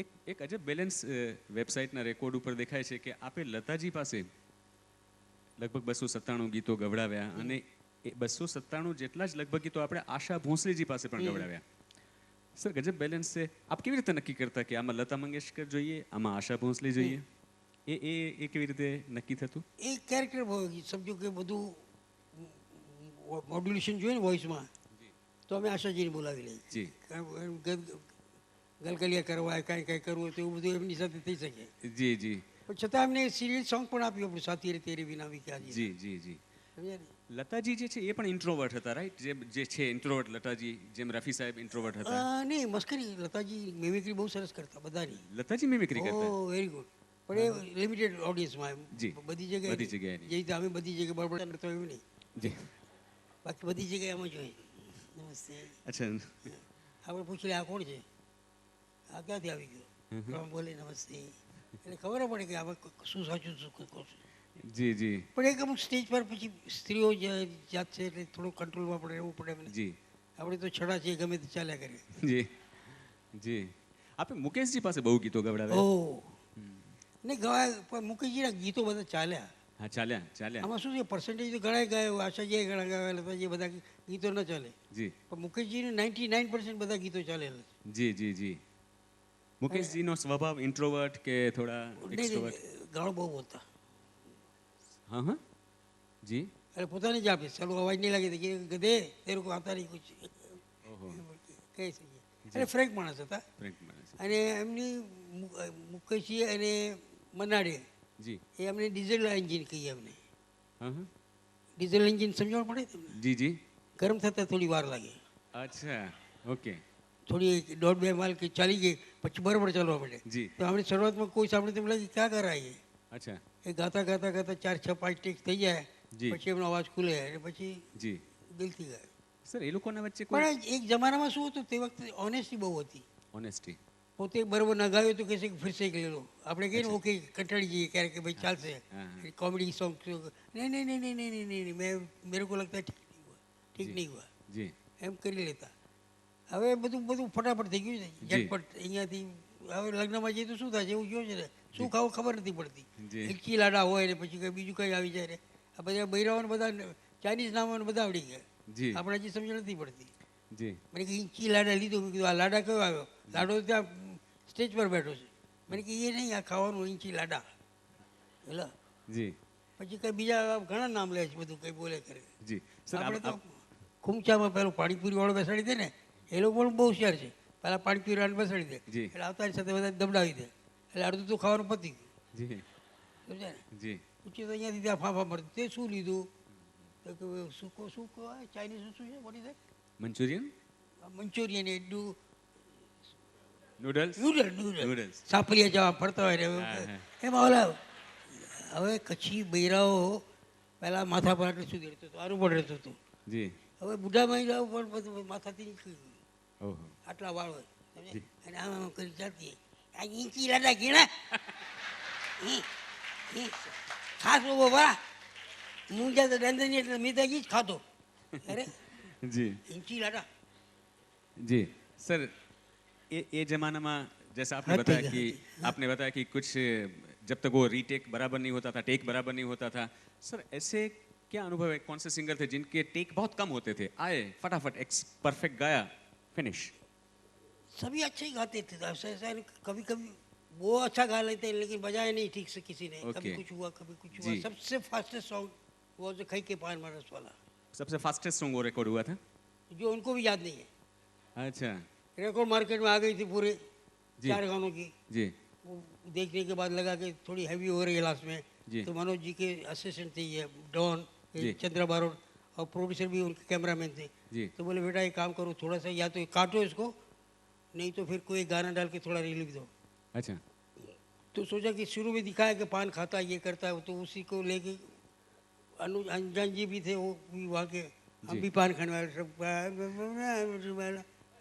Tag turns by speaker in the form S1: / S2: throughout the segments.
S1: એક અજબ balance વેબસાઇટના record ઉપર દેખાય છે કે આપે લતાજી પાસે લગભગ 297 ગીતો ગવડાવ્યા અને એ 297 જેટલા જ લગભગ ગીતો આપણે આશા ભોંસલેજી પાસે પણ ગવડાવ્યા. સર ગજબ બેલેન્સ છે. આપ કેવી રીતે નક્કી કરતા કે આમાં લતા મંગેશકર જોઈએ, આમાં આશા ભોંસલે જોઈએ? એ કેવી રીતે નક્કી થતું?
S2: એ કેરેક્ટર સમજો કે બધું મોડ્યુલેશન જોઈએ ને વોઇસમાં, તો અમે આશાજીને બોલાવી લઈએ.
S1: જી
S2: ગલગલિયા કરવા કાંઈ કરવું હોય તો એવું બધું એમની સાથે થઈ શકે.
S1: જી જી.
S2: પણ છતાં એમને સિરિયલ સોંગ પણ આપ્યું આપણું સાથી રે તેરે વિના વી ક્યા
S1: જી જી જી.
S2: સમજ્યા ને?
S1: લતાજી જે છે એ પણ ઇન્ટ્રોવર્ટ હતા, રાઈટ? જે છે ઇન્ટ્રોવર્ટ લતાજી, જેમ રફી સાહેબ ઇન્ટ્રોવર્ટ હતા.
S2: નહીં, મસ્કરી. લતાજી મિમિક્રી બહુ સરસ કરતા બધાની.
S1: લતાજી મિમિક્રી કરતા?
S2: ઓ વેરી ગુડ. પણ એ લિમિટેડ ઓડિયન્સમાં
S1: જી.
S2: બધી જગ્યાએ
S1: બધી જગ્યાએ
S2: જે રીતે અમે બધી જગ્યાએ બળબડ કરતો એવું નહીં.
S1: જી.
S2: બાકી બધી જગ્યાએ આમાં જોઈએ નમસ્તે.
S1: અચ્છા.
S2: આપણે પૂછી લે આ કોણ છે, આ ક્યાંથી આવી ગયો, બોલે નમસ્તે, એટલે ખબર પડે કે આમાં શું સાચું શું ખોટું.
S1: જી જી.
S2: પણ એક અમુક સ્ટેજ પર પછી સ્ત્રીઓ જાત છે એટલે થોડું કંટ્રોલમાં પડે એવું પડે એમને.
S1: જી.
S2: આપણે તો છડા છે ગમે તે ચાલ્યા કરે.
S1: જી જી. આપે મુકેશજી પાસે બહુ ગીતો ગવડાવ્યા?
S2: ઓહ નહીં ગવાય, પણ મુકેશજીના ગીતો બધા ચાલ્યા.
S1: હા ચાલ્યા ચાલ્યા.
S2: આમાં શું છે, પર્સન્ટેજ તો ઘણા ગાયો, આશાજીએ ઘણા ગાયા, લતાજી બધા ગીતો ન ચાલે.
S1: જી.
S2: પણ મુકેશજીને 99% બધા ગીતો ચાલેલા.
S1: જી જી જી. મુકેશજીનો સ્વભાવ ઇન્ટ્રોવર્ટ કે થોડા એક્સ્ટ્રોવર્ટ?
S2: ગાળો બહુ બોલતા.
S1: હા હા. જી.
S2: અરે પોતાને જ આપે, ચાલો અવાજ નહીં લાગે તો કે ગધે તેરું કોઈ આતા નહીં કુછ કહી શકીએ. એટલે ફ્રેન્ક માણસ હતા. અને એમની મુકેશજી અને મનાડે
S1: જી
S2: એ અમને ડીઝલ એન્જિન કહીએ અમને.
S1: હા હા.
S2: ડીઝલ એન્જિન સમજણ પડે તમને?
S1: જી જી.
S2: ગરમ થતાં થોડી વાર લાગે.
S1: અચ્છા ઓકે.
S2: થોડી 1.5-2 માઇલ કે ચાલી ગઈ પછી બરાબર ચાલવા મળે.
S1: જી.
S2: તો આપણે શરૂઆતમાં કોઈ સાંભળે તેમ લાગે ક્યાં કરાવીએ.
S1: અચ્છા.
S2: એ ગાતા ગાતા ગાતા 4-6-5 ટેક થઈ જાય.
S1: જી.
S2: પછી એમનો અવાજ ખુલે અને પછી
S1: જી.
S2: દિલથી ગાય.
S1: સર એ લોકોના વચ્ચે કોઈ
S2: પણ એક જમાનામાં શું હતું, તે વખતે ઓનેસ્ટી બહુ હતી.
S1: ઓનેસ્ટી?
S2: પોતે બરાબર ના ગાયો તો કહેશે કે ફિરસે કે લે લો. આપણે કહીએ ને ઓકે કંટાળી જઈએ ક્યારેક કે ભાઈ ચાલશે કોમેડી સોંગ. નહીં નહીં નહીં નહીં નહીં નહીં નહીં મેં મેરે કો લગતા ઠીક નહીં હુઆ
S1: જી.
S2: એમ કરી લેતા. હવે બધું ફટાફટ થઈ ગયું છે, ઝટપટ. અહીંયાથી હવે લગ્નમાં જઈએ તો શું થાય છે એવું જોયું છે ને, શું ખાવું ખબર નથી પડતી. ઈચી લાડા હોય ને પછી કંઈ બીજું કંઈ આવી જાય ને. આ બધા બૈરાઓને બધા ચાઇનીઝ નામોને બધા આવડી ગયા.
S1: જી.
S2: આપણે હજી સમજ નથી પડતી.
S1: જી.
S2: મને કે ઈંચી લાડા લીધું, મેં કીધું આ લાડા કયો આવ્યો? લાડો ત્યાં સ્ટેજ પર બેઠો છે. મને કે એ નહીં, આ ખાવાનું ઈંચી લાડા. એટલે
S1: જી.
S2: પછી કંઈ બીજા ઘણા નામ લે છે, બધું કંઈ બોલે કરે.
S1: જી. સર
S2: આપણે તો ખૂમચામાં પેલું પાણીપુરી વાળો બેસાડી દે ને, એ લોકો પણ બહુ હોશિયાર છે. પહેલાં પાણીપુરી વાળાને બેસાડી દે, એટલે આવતાની સાથે બધા દબડાવી દે, એટલે અડધું તો ખાવાનું પતી ગયું.
S1: જી.
S2: સમજાય ને?
S1: જી.
S2: પૂછ્યું તો અહીંયાથી ત્યાં ફાંફા મળતી. તે શું લીધું? તો કે શું કહેવાય ચાઇનીઝ શું છે? What is that?
S1: Manchurian?
S2: Manchurian A
S1: noodles?
S2: Noodles Sapariya જવા ફરતા હોય ને એમાં ઓલા. હવે કચ્છી બૈરાઓ પહેલાં માથા પર આટલું સુધી રહેતું હતું, આરું પણ રહેતું હતું.
S1: જી.
S2: હવે બુઢામાં જાવ પણ બધું માથાથી નીકળી ગયું.
S1: ઓહો.
S2: આટલા વાળ હોય અને આમ કરી જાતી આ ઈંચી લાડા ઘીણા ખાસ બાબા મુંજા તો ડંદની એટલે મીતાજી જ ખાતો. અરે
S1: जी
S2: ઈંચી લાડા.
S1: जी सर ये जमाना में जैसा आपने बताया कि कुछ जब तक वो रीटेक बराबर नहीं होता था, टेक बराबर नहीं होता था, सर ऐसे क्या अनुभव है? कौन से सिंगर थे जिनके टेक बहुत कम होते थे, आए फटाफट परफेक्ट गाया, फिनिश?
S2: सभी अच्छे ही गाते थे. ऐसा कभी कभी वो अच्छा गा लेते हैं लेकिन बजाया नहीं ठीक से किसी ने. कभी कुछ हुआ कभी कुछ हुआ. सबसे फास्टेस्ट सॉन्ग वो जो खई के पान मारस वाला
S1: सबसे फास्टेस्ट सॉन्ग वो रिकॉर्ड हुआ था,
S2: जो उनको भी याद नहीं है.
S1: अच्छा.
S2: रिकॉर्ड मार्केट में आ गई थी पूरे 4 गानों की.
S1: जी.
S2: वो देखने के बाद लगा कि थोड़ी हैवी हो रही है लास्ट में.
S1: जी.
S2: तो मनोज जी के असिस्टेंट थे ये डॉन, चंद्रा बारोट, और प्रोड्यूसर भी उनके कैमरामैन थे.
S1: जी.
S2: तो बोले बेटा एक काम करो, थोड़ा सा या तो काटो इसको, नहीं तो फिर कोई गाना डाल के थोड़ा रिलीफ दो.
S1: अच्छा.
S2: तो सोचा कि शुरू में दिखाया कि पान खाता है ये करता है, तो उसी को लेके अंजान जी भी थे, वो भी वहाँ के, हम भी पान खाने वाले सब.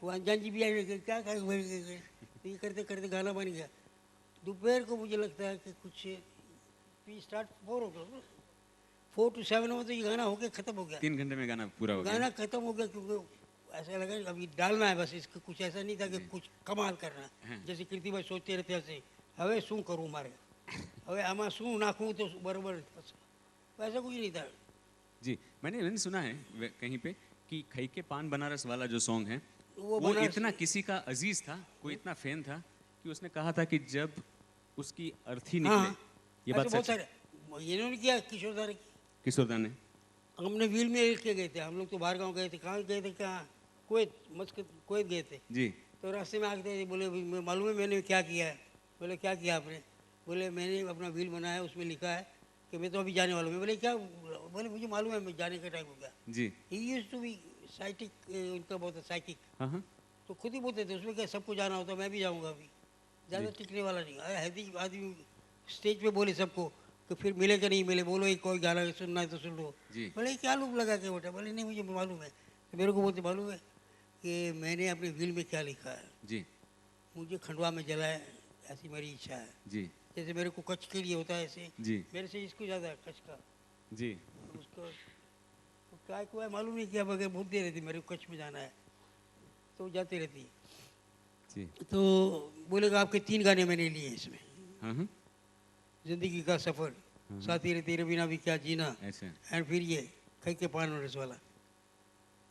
S2: वो अंजान जी भी आए क्या ये करते करते गाना बन गया. दोपहर को मुझे लगता है कि कुछ स्टार्ट 4 to 7 में तो ये गाना हो गया ख़त्म हो गया.
S1: 3 घंटे में गाना पूरा हो गया.
S2: गाना ख़त्म हो गया क्योंकि ऐसा लगा कि अभी डालना है बस, इसका कुछ ऐसा नहीं था कि कुछ कमाल करना है। जैसे कीर्तिभाई सोचते रहते हશે હવે શું કરું મારે, હવે આમાં શું નાખવું તો બરોબર થશે, ऐसा कुछ नहीं था।
S1: जी, मैंने सुना है कहीं पे कि खई के पान बनारस वाला जो सॉन्ग है
S2: वो
S1: वो
S2: बनारस
S1: इतना किसी का अजीज था, कोई इतना फैन था कि उसने कहा था कि जब उसकी अर्थी निकले,
S2: हाँ,
S1: ये
S2: ऐसे
S1: बात
S2: बहुत
S1: सच है?
S2: सारे इन्होंने किया, किशोर दा ने किया।
S1: किशोरदा ने?
S2: हमने व्हील में लेके गए थे, हम लोग तो बाहर गाँव गए थे, कहाँ गए थे, कहाँ कुवैत, मस्कत कुवैत गए थे।
S1: जी
S2: तो रास्ते में आते थे, बोले मालूम है मैंने क्या किया है? बोले क्या किया आपने? बोले मैंने अपना व्हील बनाया, उसमें लिखा है कि मैं तो अभी जाने वाला हूँ। मैं बोले क्या? बोले मुझे मालूम है, मैं जाने का टाइम हो गया।
S1: जी
S2: he used to be psychic, उनका बहुत साइकिक,
S1: हाँ हाँ
S2: तो खुद ही बोलते थे उसमें क्या सबको जाना होता, मैं भी जाऊँगा अभी, ज़्यादा टिकने वाला नहीं। अरे हैदी आदमी स्टेज पे बोले सबको कि फिर मिले कि नहीं मिले, बोलो एक कोई गाना सुनना है तो सुन लो।
S1: जी
S2: बोले क्या लूप लगा के बेटा? बोले नहीं मुझे मालूम है। तो मेरे को बोलते मालूम है कि मैंने अपने व्हील में क्या लिखा है,
S1: जी
S2: मुझे खंडवा में जलाए, ऐसी मेरी इच्छा है।
S1: जी
S2: जैसे मेरे को कच्छ के लिए होता है ऐसे
S1: जी
S2: मेरे से इसको ज़्यादा है कच्छ का।
S1: जी
S2: तो उसको तो क्या हुआ है मालूम नहीं, क्या बगैर बोलती रहती मेरे को कच्छ में जाना है, तो जाती रहती।
S1: जी
S2: तो बोलेगा आपके 3 गाने मैंने लिए इसमें,
S1: हाँ हाँ
S2: जिंदगी का सफ़र, साथी रे तेरे बिना भी क्या जीना,
S1: ऐसा
S2: एंड फिर ये खई के पान और रस वाला।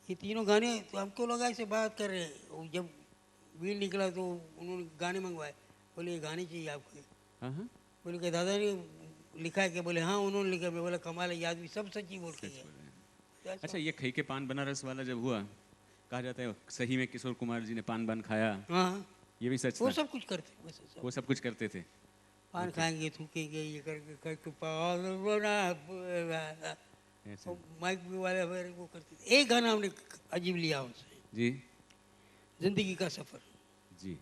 S2: ये तीनों गाने तो हमको लगा ऐसे बात कर रहे हैं। वो जब व्हील निकला तो उन्होंने गाने मंगवाए, बोले ये गाने चाहिए आपको?
S1: हाँ हाँ
S2: बोले कि दादा ने लिखा है क्या? बोले हाँ उन्होंने लिखा। मैं बोला कमाल है, ये आदमी सब सच ही बोल के
S1: सच
S2: गया।
S1: बोल रहे हैं।
S2: तो ऐसा-
S1: अच्छा, ये खई के पान बनारस वाला जब हुआ, कहा जाता है सही में किशोर कुमार जी ने पान बान खाया,
S2: हाँ,
S1: ये भी सच
S2: वो
S1: था?
S2: सब कुछ करते वैसे सब।
S1: वो सब कुछ करते थे?
S2: पान खाएंगे, थूकेंगे, ये करके पान बना,
S1: ऐसा
S2: और माइक भी वाले फिर वो करते थे। एक गाना हमने अजीब लिया उनसे,
S1: जी
S2: जिंदगी का सफ़र।
S1: जी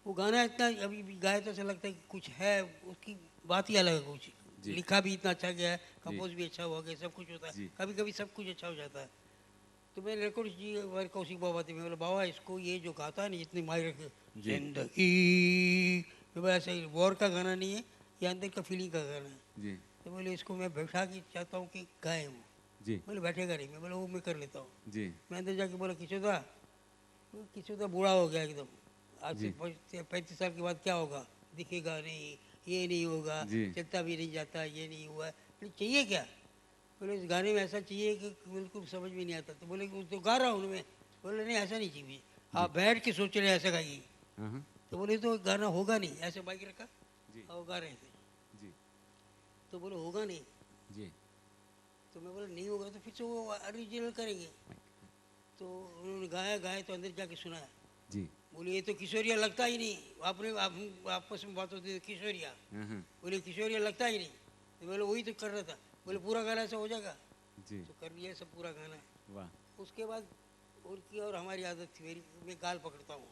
S2: वो गाना इतना अभी भी गाए तो ऐसा लगता है कि कुछ है, उसकी बात ही अलग है कुछ।
S1: जी।
S2: लिखा भी इतना अच्छा गया है, कंपोज भी अच्छा हुआ गया, सब कुछ होता
S1: जी।
S2: है, कभी कभी सब कुछ अच्छा हो जाता है। तो मैंने रिकॉर्ड जी हमारे कौशिक बाबा थे, मैं बोला बाबा इसको ये जो गाता है ना, जितनी माई रखे,
S1: जी।
S2: जिंदगी, मैं बोला ऐसा वॉर का गाना नहीं है, ये अंदर का फीलिंग का गाना है।
S1: जी
S2: तो बोले इसको मैं बैठा के चाहता हूँ कि गाए वो।
S1: जी
S2: बोले बैठेगा नहीं। मैं बोला वो मैं कर लेता हूँ।
S1: जी
S2: मैं अंदर जाके बोला किशोदा, वो किशोदा बूढ़ा हो गया एकदम, आज
S1: जी।
S2: से 35 साल के बाद क्या होगा, दिखेगा नहीं, ये नहीं होगा,
S1: जी।
S2: चलता भी नहीं जाता, ये नहीं हुआ है। बोले चाहिए क्या? बोले इस गाने में ऐसा चाहिए कि बिल्कुल समझ में नहीं आता। तो बोले कि तो गा रहा हूँ मैं। बोले नहीं ऐसा नहीं चाहिए, आप बैठ के सोच रहे हैं ऐसा गाइए।
S1: हाँ हाँ
S2: तो बोले तो गाना होगा नहीं, ऐसे बाइक रखा
S1: जी
S2: और गा रहे थे।
S1: जी
S2: तो बोले होगा नहीं।
S1: जी
S2: तो मैं बोला नहीं होगा तो फिर से वो ओरिजिनल करेंगे। तो उन्होंने गाया गाया तो अंदर जाके सुनाया।
S1: जी
S2: बोले ये तो किशोरिया लगता ही नहीं, आपने आपस में बात होती है किशोरिया।
S1: हाँ हाँ
S2: बोले किशोरिया लगता ही नहीं। तो बोले वही तो कर रहा था। बोले पूरा गाना ऐसा हो जाएगा?
S1: जी
S2: तो कर लिया सब पूरा गाना।
S1: वाह
S2: उसके बाद उनकी और हमारी आदत थी, मेरी मैं गाल पकड़ता हूँ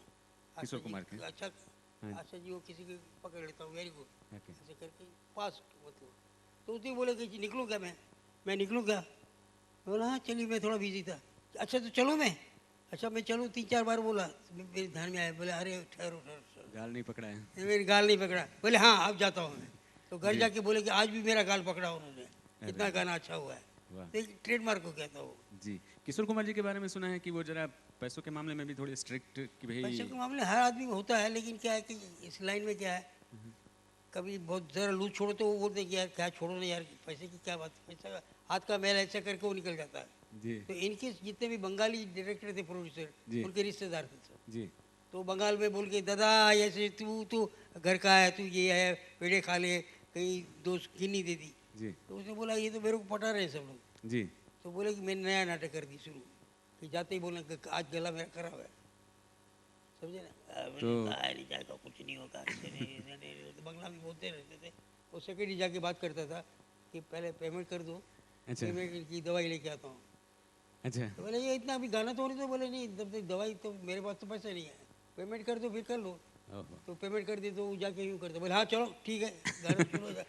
S1: किशोर
S2: आशा जी
S1: कुमार के?
S2: अच्छा,
S1: हाँ।
S2: आशा जी वो किसी के पकड़ लेता हूँ, वेरी गुड,
S1: ओके
S2: ऐसे करके पास मतलब। तो उसने बोले कि जी निकलूँ क्या? मैं निकलूँ क्या? मैं बोला हाँ चलिए, मैं थोड़ा बिजी था। अच्छा तो चलो मैं, अच्छा मैं चलूँ, 3-4 बार बोला तो मेरे ध्यान में आया। बोले अरे ठहरो ठहरो ठहरो,
S1: गाल नहीं पकड़ा है?
S2: ये मेरी गाल नहीं पकड़ा। बोले हाँ अब जाता हूँ मैं। तो घर
S1: जी।
S2: जाके बोले कि आज भी मेरा गाल पकड़ा उन्होंने, इतना गाना अच्छा हुआ है।
S1: वाह
S2: तो एक ट्रेडमार्क हो गया था वो।
S1: जी। किशोर कुमार जी के बारे में सुना है कि वो जरा पैसों के मामले में भी थोड़े स्ट्रिक्ट कि भाई।
S2: पैसे के मामले हर आदमी में होता है, लेकिन क्या है कि इस लाइन में क्या है, कभी बहुत ज़रा लूज छोड़ो तो वो बोलते कि यार क्या छोड़ो ना यार, पैसे की क्या बात, पैसा हाथ का मैल ऐसा करके वो निकल जाता है।
S1: जी
S2: तो इनके जितने भी बंगाली डायरेक्टर थे, प्रोड्यूसर,
S1: जी।
S2: उनके रिश्तेदार थे सब।
S1: जी
S2: तो बंगाल में बोल के दादा ऐसे तू तू घर का है, तू ये है, पेड़े खा ले, कहीं दोस्त गिन्नी दे दी।
S1: जी
S2: तो उसने बोला ये तो मेरे को पटा रहे हैं सब लोग।
S1: जी
S2: तो बोले कि मैंने नया नाटक कर दी शुरू, कि जाते ही बोले कि आज गला मेरा खराब है, समझे ना?
S1: तो-
S2: नहीं जाएगा, कुछ नहीं होगा, ऐसे नहीं, तो बंगला में बोलते रहते थे। वो सेक्रेटरी जाके बात करता था कि पहले पेमेंट कर दो,
S1: अच्छा।
S2: फिर मैं इनकी दवाई लेके आता हूँ।
S1: अच्छा
S2: तो बोले ये इतना अभी गाना तो नहीं, तो बोले नहीं तब तक दवाई तो मेरे पास तो पैसा नहीं है, पेमेंट कर दो फिर कर लो।
S1: ओहो
S2: तो पेमेंट कर दी तो वो जाके यूँ करते, बोले हाँ चलो ठीक है गाना शुरू हो जाए।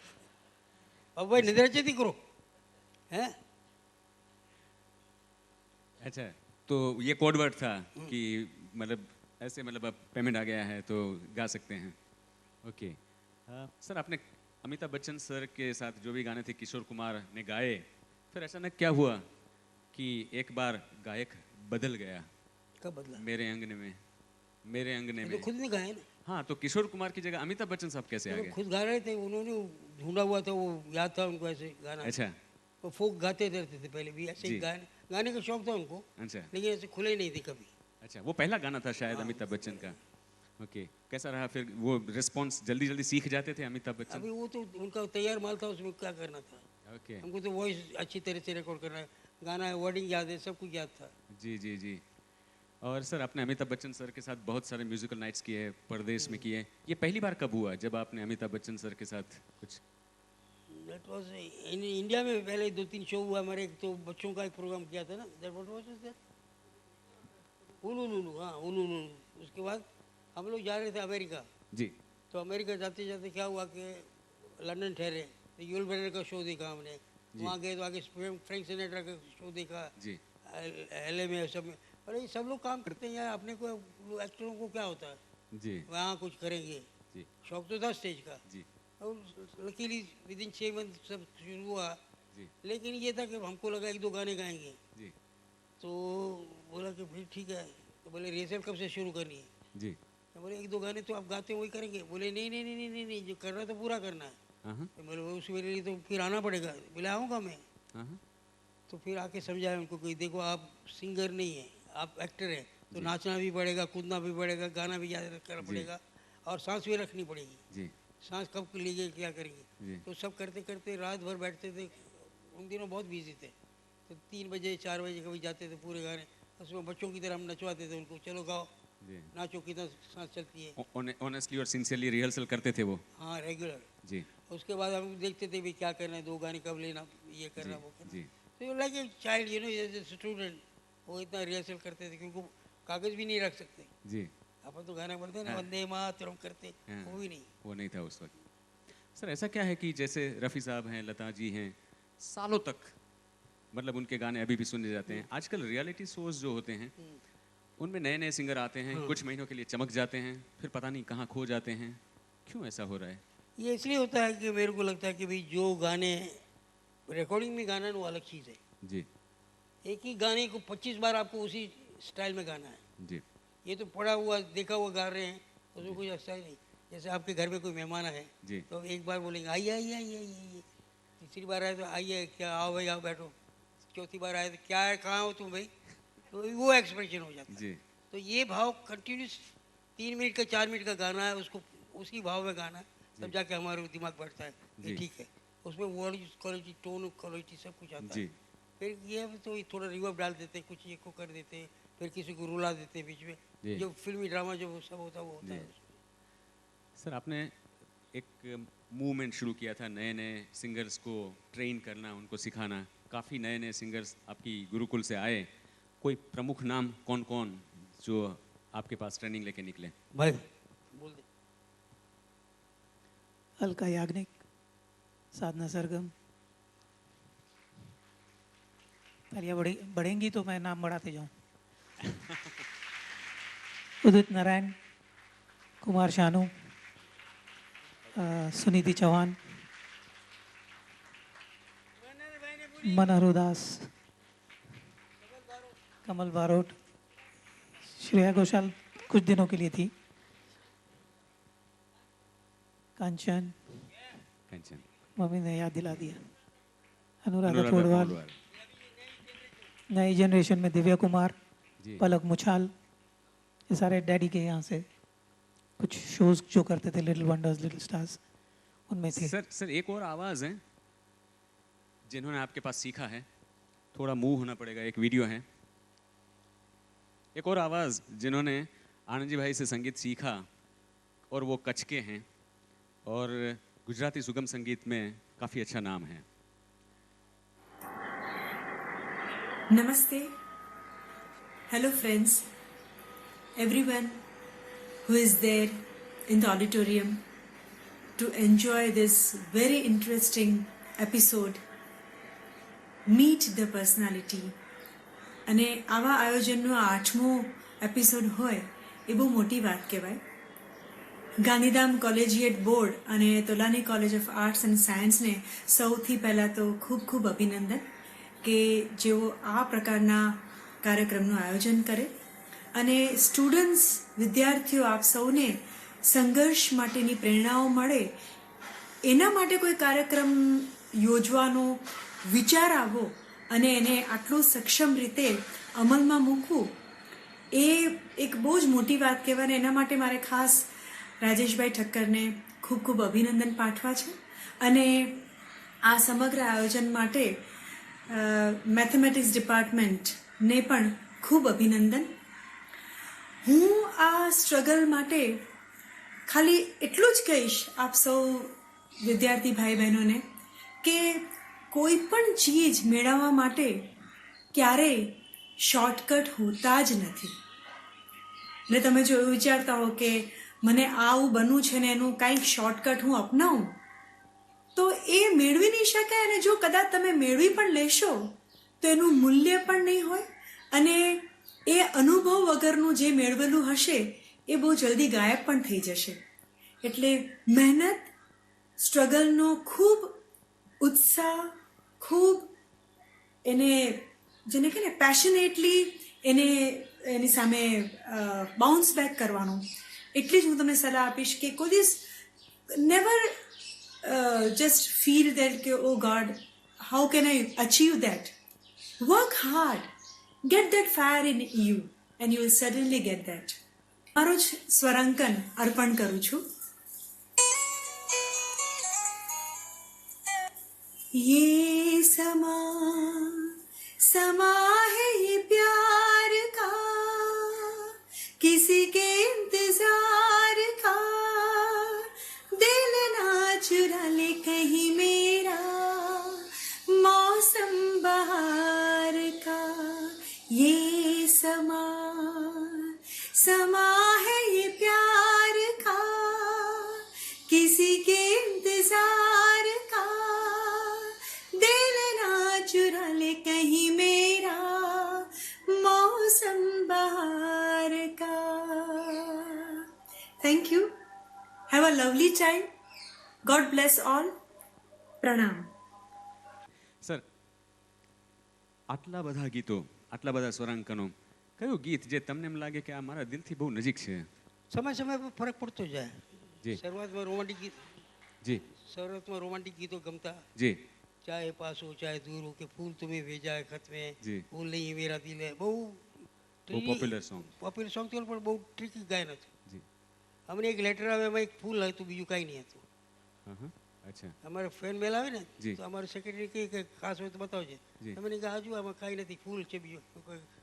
S2: अब भाई निद्रा चेती करो हैं।
S1: अच्छा, तो ये कोड वर्ड था कि मतलब ऐसे मतलब अब पेमेंट आ गया है तो गा सकते हैं। ओके। सर, आपने अमिताभ बच्चन सर के साथ जो भी गाने थे किशोर कुमार ने गाए, फिर अचानक क्या हुआ कि एक बार गायक बदल गया
S2: कब बदला?
S1: मेरे अंगने में, मेरे अंगने
S2: ये
S1: में।
S2: तो खुद ने गाया ना।
S1: हाँ, तो किशोर कुमार की जगह अमिताभ बच्चन साहब कैसे आ
S2: वो
S1: गए?
S2: खुद गा रहे थे, उन्होंने ढूंढा हुआ था, वो याद था उनको ऐसे गाना।
S1: अच्छा
S2: वो फोक गाते रहते थे पहले भी, ऐसे ही
S1: जी।
S2: गाने का शौक था उनको,
S1: अच्छा
S2: लेकिन ऐसे खुले ही नहीं थे कभी।
S1: अच्छा, वो पहला गाना था शायद अमिताभ बच्चन का। ओके, कैसा रहा फिर? वो रिस्पॉन्स जल्दी जल्दी सीख जाते थे अमिताभ बच्चन?
S2: अभी वो तो उनका तैयार माल था, उसमें क्या करना था।
S1: ओके
S2: हमको तो वॉइस अच्छी तरह से रिकॉर्ड करना है, गाना है, वर्डिंग याद है, सब कुछ याद था।
S1: जी जी जी। और सर आपने अमिताभ बच्चन सर के साथ बहुत सारे म्यूजिकल नाइट्स किए, परदेश में किए। ये पहली बार कब हुआ जब आपने अमिताभ बच्चन सर के साथ कुछ?
S2: दैट वाज इन इंडिया में पहले 2-3 शो हुआ हमारे। एक तो बच्चों का एक प्रोग्राम किया था ना, दैट व्हाट वाज दैट, उलुलुलु। हाँ उलुलुलु। उसके बाद हम लोग जा रहे थे अमेरिका।
S1: जी
S2: तो अमेरिका जाते जाते क्या हुआ कि लंदन ठहरे, तो यूल ब्रेनर का शो देखा हमने। वहाँ गए तो आगे फ्रैंक सिनेट्रा का शो देखा
S1: जी
S2: LA में, सब में। पर ये सब लोग काम करते हैं यार, अपने को एक्टरों को क्या होता है,
S1: जी
S2: वहाँ कुछ करेंगे।
S1: जी
S2: शौक तो था स्टेज का,
S1: जी
S2: और लकीली विदिन 6 मंथ सब शुरू हुआ।
S1: जी
S2: लेकिन ये था कि हमको लगा 1-2 गाने गाएंगे,
S1: जी
S2: तो बोला कि फिर ठीक है। तो बोले रिहर्सल कब से शुरू करनी है?
S1: जी।
S2: तो बोले 1-2 गाने तो आप गाते हैं वही करेंगे। बोले नहीं नहीं नहीं नहीं नहीं नहीं, जो करना है तो पूरा करना है।
S1: हाँ हाँ
S2: तो बोले उस मेरे लिए तो फिर आना पड़ेगा। बोले आऊँगा मैं।
S1: हाँ हाँ।
S2: तो फिर आके समझाया उनको कि देखो आप सिंगर नहीं है, आप एक्टर हैं, तो नाचना भी पड़ेगा, कूदना भी पड़ेगा, गाना भी याद करना पड़ेगा, और सांस भी रखनी पड़ेगी।
S1: जी
S2: सांस कब लीजिए, क्या करेंगे।
S1: जी
S2: तो सब करते करते रात भर बैठते थे। उन दिनों बहुत बिजी थे, तो 3 बजे 4 बजे कभी जाते थे पूरे गाने। उसमें बच्चों की तरह हम नचवाते थे उनको, चलो गाओ
S1: जी।
S2: नाचो, कितना सांस चलती है।
S1: ऑनेस्टली और सिंसियरली रिहर्सल करते थे वो?
S2: हाँ रेगुलर।
S1: जी
S2: उसके बाद हम देखते थे भी क्या करना है, 2 गाने कब लेना, ये करना वो करना।
S1: जी
S2: तो like a child, you know, as a student, वो इतना रिहर्सल करते थे क्योंकि कागज़ भी नहीं रख सकते।
S1: जी।
S2: अपन तो गाना बोलते हैं ना, वंदे मातरम करते,
S1: हाँ।
S2: वो भी नहीं।
S1: वो नहीं था उस वक्त। सर ऐसा क्या है कि जैसे रफ़ी साहब हैं, लता जी हैं, सालों तक मतलब उनके गाने अभी भी सुने जाते हैं। आजकल रियलिटी शोज जो होते हैं उनमें नए नए सिंगर आते हैं, कुछ महीनों के लिए चमक जाते हैं, फिर पता नहीं कहाँ खो जाते हैं। क्यों ऐसा हो रहा है?
S2: ये इसलिए होता है कि मेरे को लगता है कि भाई जो गाने रिकॉर्डिंग में गाना है वो अलग चीज़ है।
S1: जी
S2: एक ही गाने को 25 बार आपको उसी स्टाइल में गाना है।
S1: जी
S2: ये तो पढ़ा हुआ देखा हुआ गा रहे हैं, उसमें कोई अच्छा ही नहीं। जैसे आपके घर में कोई मेहमान है,
S1: जी
S2: तो एक बार बोलेंगे आइए आइए आइए आइए, तीसरी बार आए तो आइए, क्या आओ भाई आओ बैठो, चौथी बार आए तो क्या है, कहाँ हो तुम भाई, तो वो एक्सप्रेशन हो जाता है।
S1: जी
S2: तो ये भाव कंटिन्यूस 3 मिनट का 4 मिनट का गाना है, उसको उसी भाव में गाना है, तब जाके हमारा दिमाग बढ़ता है
S1: जी।
S2: ये ठीक है। उसमें वर्ड क्वालिटी, टोन क्वालिटी सब कुछ आता
S1: जी
S2: है। फिर ये तो ये थोड़ा रिवर्ब डाल देते हैं, कुछ एको कर देते हैं, फिर किसी को रुला देते हैं बीच
S1: जी।
S2: में। जो फिल्मी ड्रामा जो सब होता है वो होता
S1: जी।
S2: है।
S1: सर आपने एक मूवमेंट शुरू किया था, नए नए सिंगर्स को ट्रेन करना, उनको सिखाना। काफ़ी नए नए सिंगर्स आपकी गुरुकुल से आए। कोई प्रमुख नाम कौन कौन जो आपके पास ट्रेनिंग लेके निकले?
S2: भाई बोल दे।
S3: अलका याग्निक, साधना सरगम। तालियां बढ़ेंगी तो मैं नाम बढ़ाते जाऊं। उदित नारायण, कुमार शानू, सुनीति चौहान, मनहर उदास, कमल बारोट, श्रेया घोषाल कुछ दिनों के लिए थी, कंचन,
S1: कंचन,
S3: मम्मी ने याद दिला दिया, अनुराधा
S1: अनुराधा
S3: पौडवाल,
S1: पौडवाल।
S3: नई जनरेशन में दिव्या कुमार,
S1: जी
S3: पलक मुछाल, ये सारे डैडी के यहाँ से कुछ शोज जो करते थे, लिटिल वंडर्स, लिटिल स्टार्स, उनमें थे।
S1: सर एक और आवाज़ है जिन्होंने आपके पास सीखा है, थोड़ा मुंह होना पड़ेगा, एक वीडियो है। एक और आवाज़ जिन्होंने आनंद जी भाई से संगीत सीखा और वो कच्छ के हैं और गुजराती सुगम संगीत में काफ़ी अच्छा नाम है।
S4: Namaste. Hello friends, everyone who is there in the auditorium to enjoy this very interesting episode, Meet the Personality. અને આવા આયોજનનો 8મો એપિસોડ હોય એ બહુ મોટી વાત કહેવાય. ગાંધીધામ કોલેજિયેટ બોર્ડ અને Tolani college of arts and સાયન્સને સૌથી પહેલાં તો ખૂબ ખૂબ અભિનંદન કે જેઓ આ પ્રકારના કાર્યક્રમનું આયોજન કરે અને સ્ટુડન્ટ્સ વિદ્યાર્થીઓ આપ સૌને સંઘર્ષ માટેની પ્રેરણાઓ મળે એના માટે કોઈ કાર્યક્રમ યોજવાનો વિચાર આવો અને એને આટલું સક્ષમ રીતે અમલમાં મૂકવું એ એક બહુ જ મોટી વાત કહેવાય ને એના માટે મારે ખાસ રાજેશભાઈ ઠક્કરને ખૂબ ખૂબ અભિનંદન પાઠવા છે અને આ સમગ્ર આયોજન માટે મેથેમેટિક્સ ડિપાર્ટમેન્ટને પણ ખૂબ અભિનંદન. હું આ સ્ટ્રગલ માટે ખાલી એટલું જ કહીશ આપ સૌ વિદ્યાર્થી ભાઈ બહેનોને કે કોઈ પણ ચીજ મેળવવા માટે ક્યારેય શોર્ટકટ હોતા જ નથી. એટલે તમે જો એવું વિચારતા હો કે મને આવું બનવું છે ને એનું કાંઈક શોર્ટકટ હું અપનાવું તો એ મેળવી નહીં શકાય અને જો કદાચ તમે મેળવી પણ લેશો તો એનું મૂલ્ય પણ નહીં હોય અને એ અનુભવ વગરનું જે મેળવેલું હશે એ બહુ જલ્દી ગાયબ પણ થઈ જશે. એટલે મહેનત સ્ટ્રગલનો ખૂબ ઉત્સાહ ખૂબ એને જેને કહે ને પેશનેટલી એની સામે બાઉન્સ બેક કરવાનો એટલી જ હું તમને સલાહ આપીશ કે કોઈ દિવસ never just feel that oh God, how can I achieve that? Work hard, get that fire in you and you will certainly get that. મારો જ સ્વરાંકન અર્પણ કરું છું. ये समा है ये प्यार का किसी के इंतजार का दिल ना चुरा ले कहीं मेरा मौसम बहार का ये समा है ये प्यार का किसी के इंतजार का दिल ना चुरा ले कहीं मेरा मौसम बहार का. Thank you. Have a lovely time. God bless all. પ્રણામ.
S1: સર, આટલા બધા ગીતો, આટલા બધા સ્વરાંકનો, કયું ગીત જે તમને એમ લાગે કે આ મારા દિલથી બહુ નજીક છે?
S2: સમય સમય પર ફરક પડતો જાય.
S1: જી
S2: શરૂઆતમાં રોમાન્ટિક ગીત ગમતા.
S1: જી
S2: ચાહે પાસ હો ચાહે દૂર હો કે ફૂલ તુમે ભેજા હે ખત મેં
S1: જી
S2: ફૂલ નહીં મેરા દિલ હે બહુ
S1: પોપ્યુલર સોંગ.
S2: સોંગ થયું પણ બહુ ટ્રિકી ગાયન હતું.
S1: જી
S2: અમને એક લેટર આવે એમાં એક ફૂલ હતું બીજું કાંઈ નહીં હતું.
S1: અચ્છા.
S2: અમારે ફેન મેલ આવે ને
S1: જી.
S2: તો અમારું સેક્રેટરી કહે કે ખાસ હોય તો બતાવજે.
S1: જી.
S2: તમે કહે હજુ આમાં કાંઈ નથી ફૂલ છે બીજું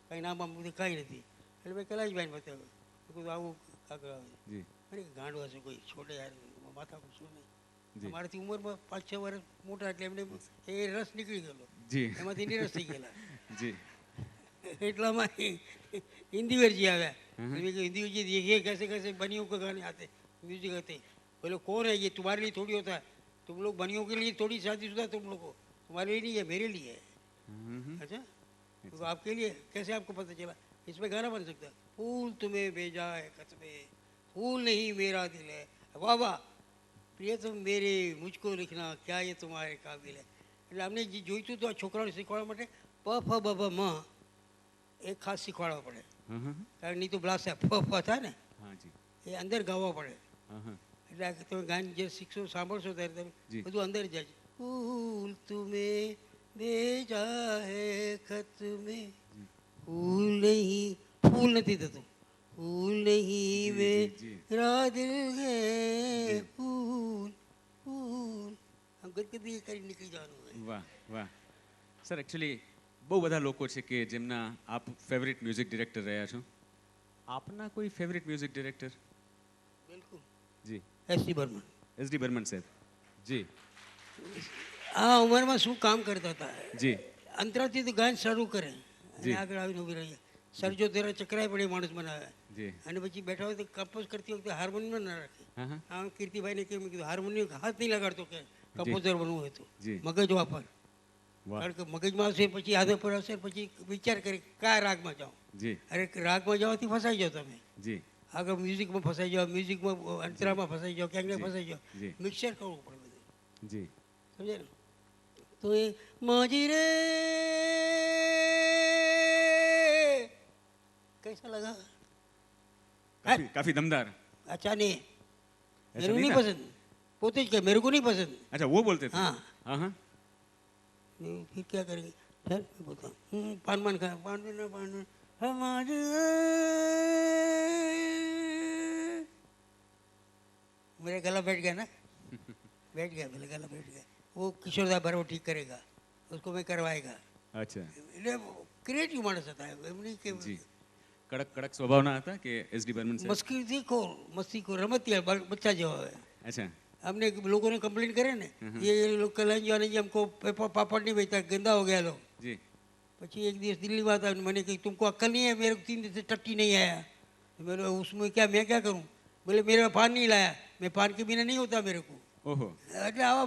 S2: કાંઈ નામ આમ બધું કાંઈ નથી. એટલે મેં કૈલાશભાઈને બતાવ્યું બધું આવું આગળ આવે.
S1: જી
S2: મને ગાંડવા છે કોઈ છોટે યાર માથા પૂછવું નહીં.
S1: જી
S2: અમારાથી ઉંમરમાં 5-6 વર્ષ મોટા એટલે એમને એ રસ નીકળી ગયેલો
S1: જી
S2: એમાંથી નિરસ થઈ ગયેલા.
S1: જી
S2: એટલામાં हिंदीवरजी आया हिंदीवरजी ये कैसे कैसे बनियों को गाने आते म्यूजिक आते. बोले कौन है ये तुम्हारे लिए थोड़ी होता है तुम लोग बनियों के लिए थोड़ी शादीशुदा तुम लोग को तुम्हारे लिए नहीं है मेरे लिए है. अच्छा तो आपके लिए कैसे आपको पता चला इसमें गाना बन सकता है. फूल तुम्हें भेजा है खत में फूल नहीं मेरा दिल है. वाह वाह प्रिय तुम मेरे मुझको लिखना क्या ये तुम्हारे काबिल है. એટલે અમને જે જોઈતું હતું આ છોકરાઓને શીખવાડવા માટે પ ફ બ બ મ એ ખાસ શીખવાડવા પડે કારણ નહીં તો બ્લાસ ફ ફ થાય ને એ અંદર ગાવા પડે. એટલે તમે ગાન જે શીખશો સાંભળશો ત્યારે તમે બધું અંદર જાય છે. ફૂલ તુમે ભેજા હે ખત મે ફૂલ નહીં ફૂલ નથી થતું ફૂલ નહીં મેરા દિલ હે ફૂલ ફૂલ આમ ગદગદી કરી નીકળી જવાનું.
S1: વાહ વાહ સર, એકચ્યુઅલી બહુ બધા લોકો છે કે જેમના આપ ફેવરિટ મ્યુઝિક ડિરેક્ટર રહ્યા છો. આપના કોઈ ફેવરિટ મ્યુઝિક ડિરેક્ટર?
S2: બિલકુલ
S1: જી
S2: એસડી બર્મન.
S1: એસડી બર્મન સાહેબ. જી
S2: આ ઉંમરમાં શું કામ કરતા હતા.
S1: જી
S2: અંતરાથી તો ગાયન શરૂ કરે અને આગળ આવીને ઉભી રહી. સરજો તેરા ચક્રાય પડે માણસ બનાવે
S1: જી
S2: અને પછી બેઠા હોય તો કમ્પોઝ કરતી વખતે હાર્મોનિયમ ના રાખે. આમ કીર્તિભાઈને કેમ કીધું હાર્મોનિયમ હાથ નહીં લગાડતો કે કમ્પોઝર બનવું હોય તો મગજ વાપર. કારણ કે મગજમાં આવશે પછી યાદો પર આવશે પછી વિચાર કરી કયા રાગમાં જાઓ.
S1: જી
S2: અરે રાગમાં જવાથી ફસાઈ જાઓ તમે.
S1: જી
S2: આગળ મ્યુઝિકમાં ફસાઈ જાઓ મ્યુઝિકમાં અંતરામાં ફસાઈ જાઓ ક્યાંક ફસાઈ જાઓ. મિક્સર કરવું પડે બધું.
S1: જી
S2: સમજે ને. તો એ માજી રે कैसा लगा?
S1: काफी दमदार।
S2: अच्छा नहीं,
S1: ऐसा
S2: मेरे को
S1: नहीं
S2: नहीं
S1: था?
S2: पसंद, पोते क्या मेरे को नहीं पसंद।
S1: अच्छा वो बोलते थे।
S2: हाँ।
S1: हाँ हाँ।
S2: फिर क्या करेंगे? चल मैं बोलता हूँ पान मान खा पान हमारे मेरा गला बैठ गया ना, बैठ गया, मेरा गला बैठ गया। वो किशोरदा भरव ठीक करेगा, उसको मैं करवाएगा।
S1: અચ્છા
S2: એટલે ક્રિએટિવ માણસ હતા એમની કે
S1: જી કડક કડક સ્વભાવના હતા કે એસડી બર્મન સાહેબ?
S2: મસ્કીથી ખોર મસ્તી ખોર રમતિયાળ બચ્ચા જેવા હોય।
S1: અચ્છા
S2: हमने लोगों ने कंप्लेंट करे ना, ये लोग कल जो जी हमको पापड़ नहीं बेचता, गंदा हो गया लो।
S1: જી
S2: પછી एक दिवस दिल्ली में आता मैंने कही तुमको अक्ल नहीं है, मेरे को 3 दिन से टट्टी नहीं आया। तो मेरे उसमें क्या मैं क्या करूं? बोले मेरे पान नहीं लाया, मैं पान के बिना नहीं होता मेरे को।
S1: ઓહો
S2: એટલે આવા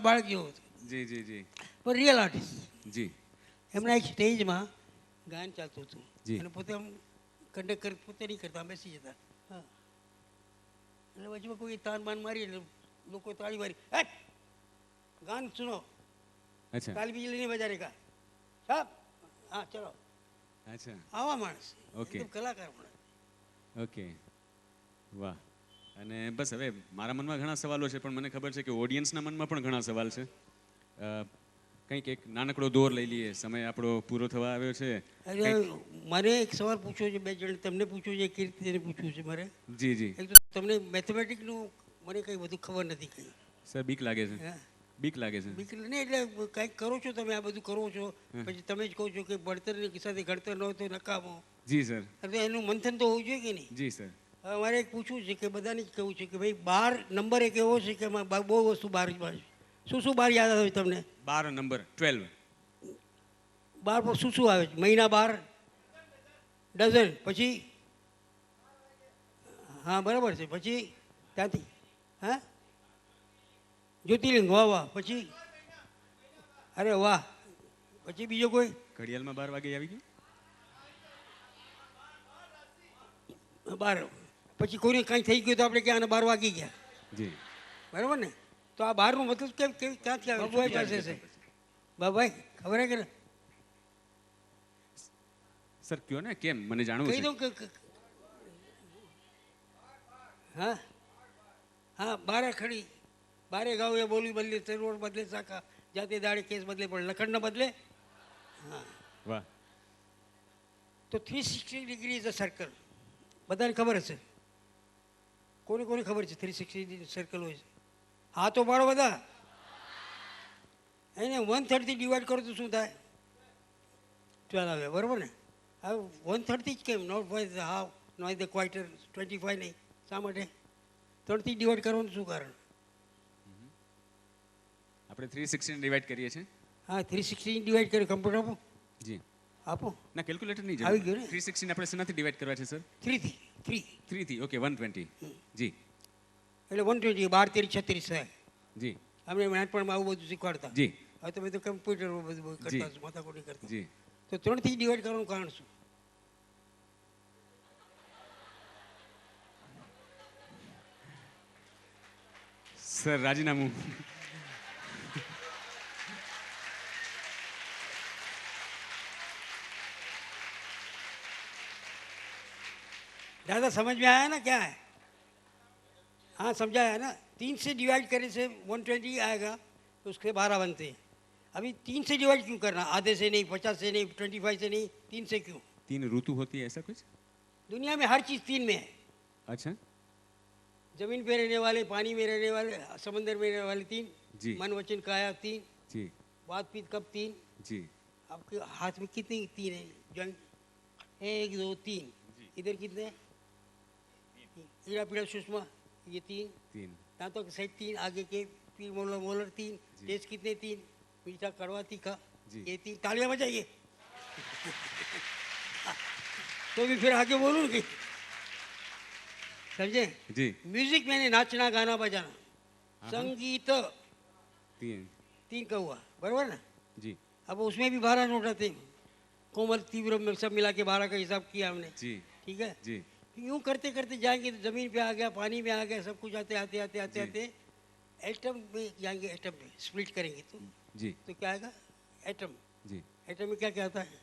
S2: બાળક જેવો હતો,
S1: જી જી જી
S2: પણ રિયલ આર્ટિસ્ટ।
S1: જી
S2: એમના એક સ્ટેજમાં ગાયન ચાલતું હતું
S1: જી.
S2: અને પોતે આમ કંડક્ટર પોતે નહીં કરતા, બેસી જતા। હા, એટલે વચમાં કોઈ તાન બાન મારી એટલે લોકો તાળી મારી, હે ગાન સુનો,
S1: અચ્છા
S2: કાલ બીજલી નહીં બજારેગા સાહેબ, હા ચલો।
S1: અચ્છા
S2: આવા માણસ
S1: ઓકે.
S2: એકદમ કલાકાર પણ।
S1: ઓકે વાહ. અને બસ હવે મારા મનમાં ઘણા સવાલો છે પણ મને ખબર છે કે ઓડિયન્સના મનમાં પણ ઘણા સવાલ છે. કંઈક એક નાનકડો દોર લઈ લઈએ, સમય આપણો પૂરો થવા આવ્યો છે.
S2: અરે મારે એક સવાલ પૂછવો છે, બે જણ તમને પૂછવું છે, કીર્તિને પૂછવું છે મારે।
S1: જી જી
S2: એક તો તમને મેથેમેટિકનું મને કંઈ બધું ખબર નથી કંઈ।
S1: સર બીક લાગે છે,
S2: હા,
S1: બીક લાગે છે.
S2: બીક નહીં એટલે કંઈક કરો છો તમે, આ બધું કરો છો, પછી તમે જ કહો છો કે ભણતરની સાથે ઘડતર ન હોય તો નકામો।
S1: જી સર.
S2: એટલે એનું મંથન તો હોવું જોઈએ કે નહીં?
S1: જી સર.
S2: હવે મારે એક પૂછવું છે કે બધાને જ કહેવું છે કે ભાઈ 12 નંબર એક એવો છે કે એમાં બહુ વસ્તુ બાર શું શું બાર યાદ આવે તમને?
S1: 12 નંબર 12.
S2: 12 પર શું શું આવે છે? મહિના 12, ડઝન, પછી હા બરાબર છે, પછી ત્યાંથી હા જ્યોતિર્લિંગ, વાહ વાહ, પછી અરે વાહ, પછી બીજો કોઈ?
S1: ઘડિયાળમાં 12 વાગે આવી ગયું.
S2: 12, પછી કોઈને કાંઈ થઈ ગયું તો આપણે ક્યાં 12 વાગી ગયા,
S1: જી
S2: બરાબર ને? તો આ 12નું મતલબ કેમ ક્યાંથી આવે? બાબુભાઈ પાસે છે, બાબુભાઈ ખબર હે કે ના?
S1: સર કયો ને કેમ, મને જાણવું
S2: કહી
S1: છે.
S2: દઉં કે હા હા 12 ખડી, 12 ગાવ એ બોલી બદલે, સરોવર બદલે શાખા, જાતે દાડે કેસ બદલે પણ લખણ ન બદલે। હા,
S1: વાહ.
S2: તો 360 ડિગ્રી ઇઝ અ સર્કલ, બધાને ખબર હશે? કોને કોને ખબર છે 360 સર્કલ હોય છે? હા તો પાડો બધા। એને 130 ડિવાઈડ કરો તો શું થાય? 12 આવે, બરાબર ને? હવે 130 જ કેમ? Not by the half, not the quarter, 25 નહીં, શા માટે 3 ડિવાઈડ કરવાનું શું કારણ?
S1: આપણે 360 ડિવાઈડ કરીએ છીએ.
S2: હા 360 ડિવાઈડ કરી, કમ્પ્યુટર આપો,
S1: જી
S2: આપો,
S1: ના કેલ્ક્યુલેટર નહીં
S2: આવી ગયું ને?
S1: 360 ને આપણે શેનાથી ડિવાઈડ કરવા છે સર?
S2: 3 થી
S1: 3 થી. ઓકે 120. જી
S2: એટલે 120, 12 13 36 થાય।
S1: જી
S2: અમને નાનપણમાં આવું બધું શીખવાડતા।
S1: જી
S2: હવે તમે તો કમ્પ્યુટરમાં બધું કરતા હશો, માથાકૂટી કરતા।
S1: જી
S2: તો 3 થી ડિવાઈડ કરવાનું કારણ શું?
S1: સર રાજીનામું.
S2: दादा समझ में आया ना क्या है? हाँ समझाया ना? 3 से डिवाइड करने से 120 आएगा, तो उसके 12 बनते हैं। अभी 3 से डिवाइड क्यों करना? आधे से नहीं, 50 से नहीं, 25 से नहीं, 3 से क्यों?
S1: 3 ऋतु होती है ऐसा कुछ?
S2: दुनिया में हर चीज़ 3 में है।
S1: अच्छा
S2: जमीन पे रहने वाले, पानी में रहने वाले, समंदर में रहने वाले 3,
S1: जी।
S2: मन वचन काया 3,
S1: जी
S2: बात पीत कब 3,
S1: जी
S2: आपके हाथ में कितने 3 है? जॉइंट 1 2 3, इधर कितने हैं? ईड़ा पीड़ा सुषमा ये 3,
S1: 3
S2: दांतों के साइड 3, आगे के 3 मोलर मोलर 3, टेस्ट कितने 3, मीठा कड़वा तीखा
S1: जी।
S2: ये 3, तालियां बजाइए। तो भी फिर आगे बोलूँ कि समझे?
S1: जी
S2: म्यूजिक मैंने नाचना गाना बजाना, संगीत
S1: 3
S2: का हुआ, बराबर ना?
S1: जी
S2: अब उसमें भी 12 नोट आते हैं, कोमल तीव्र में सब मिला के 12 का हिसाब किया हमने,
S1: जी
S2: ठीक है?
S1: जी
S2: यूं करते करते जाएंगे तो जमीन पे आ गया, पानी में आ गया, सब कुछ आते आते आते आते
S1: जी।
S2: आते एटम में जाएंगे, एटम में स्प्लिट करेंगे
S1: जी
S2: तो क्या आएगा? एटम।
S1: जी
S2: एटम में क्या क्या आता है?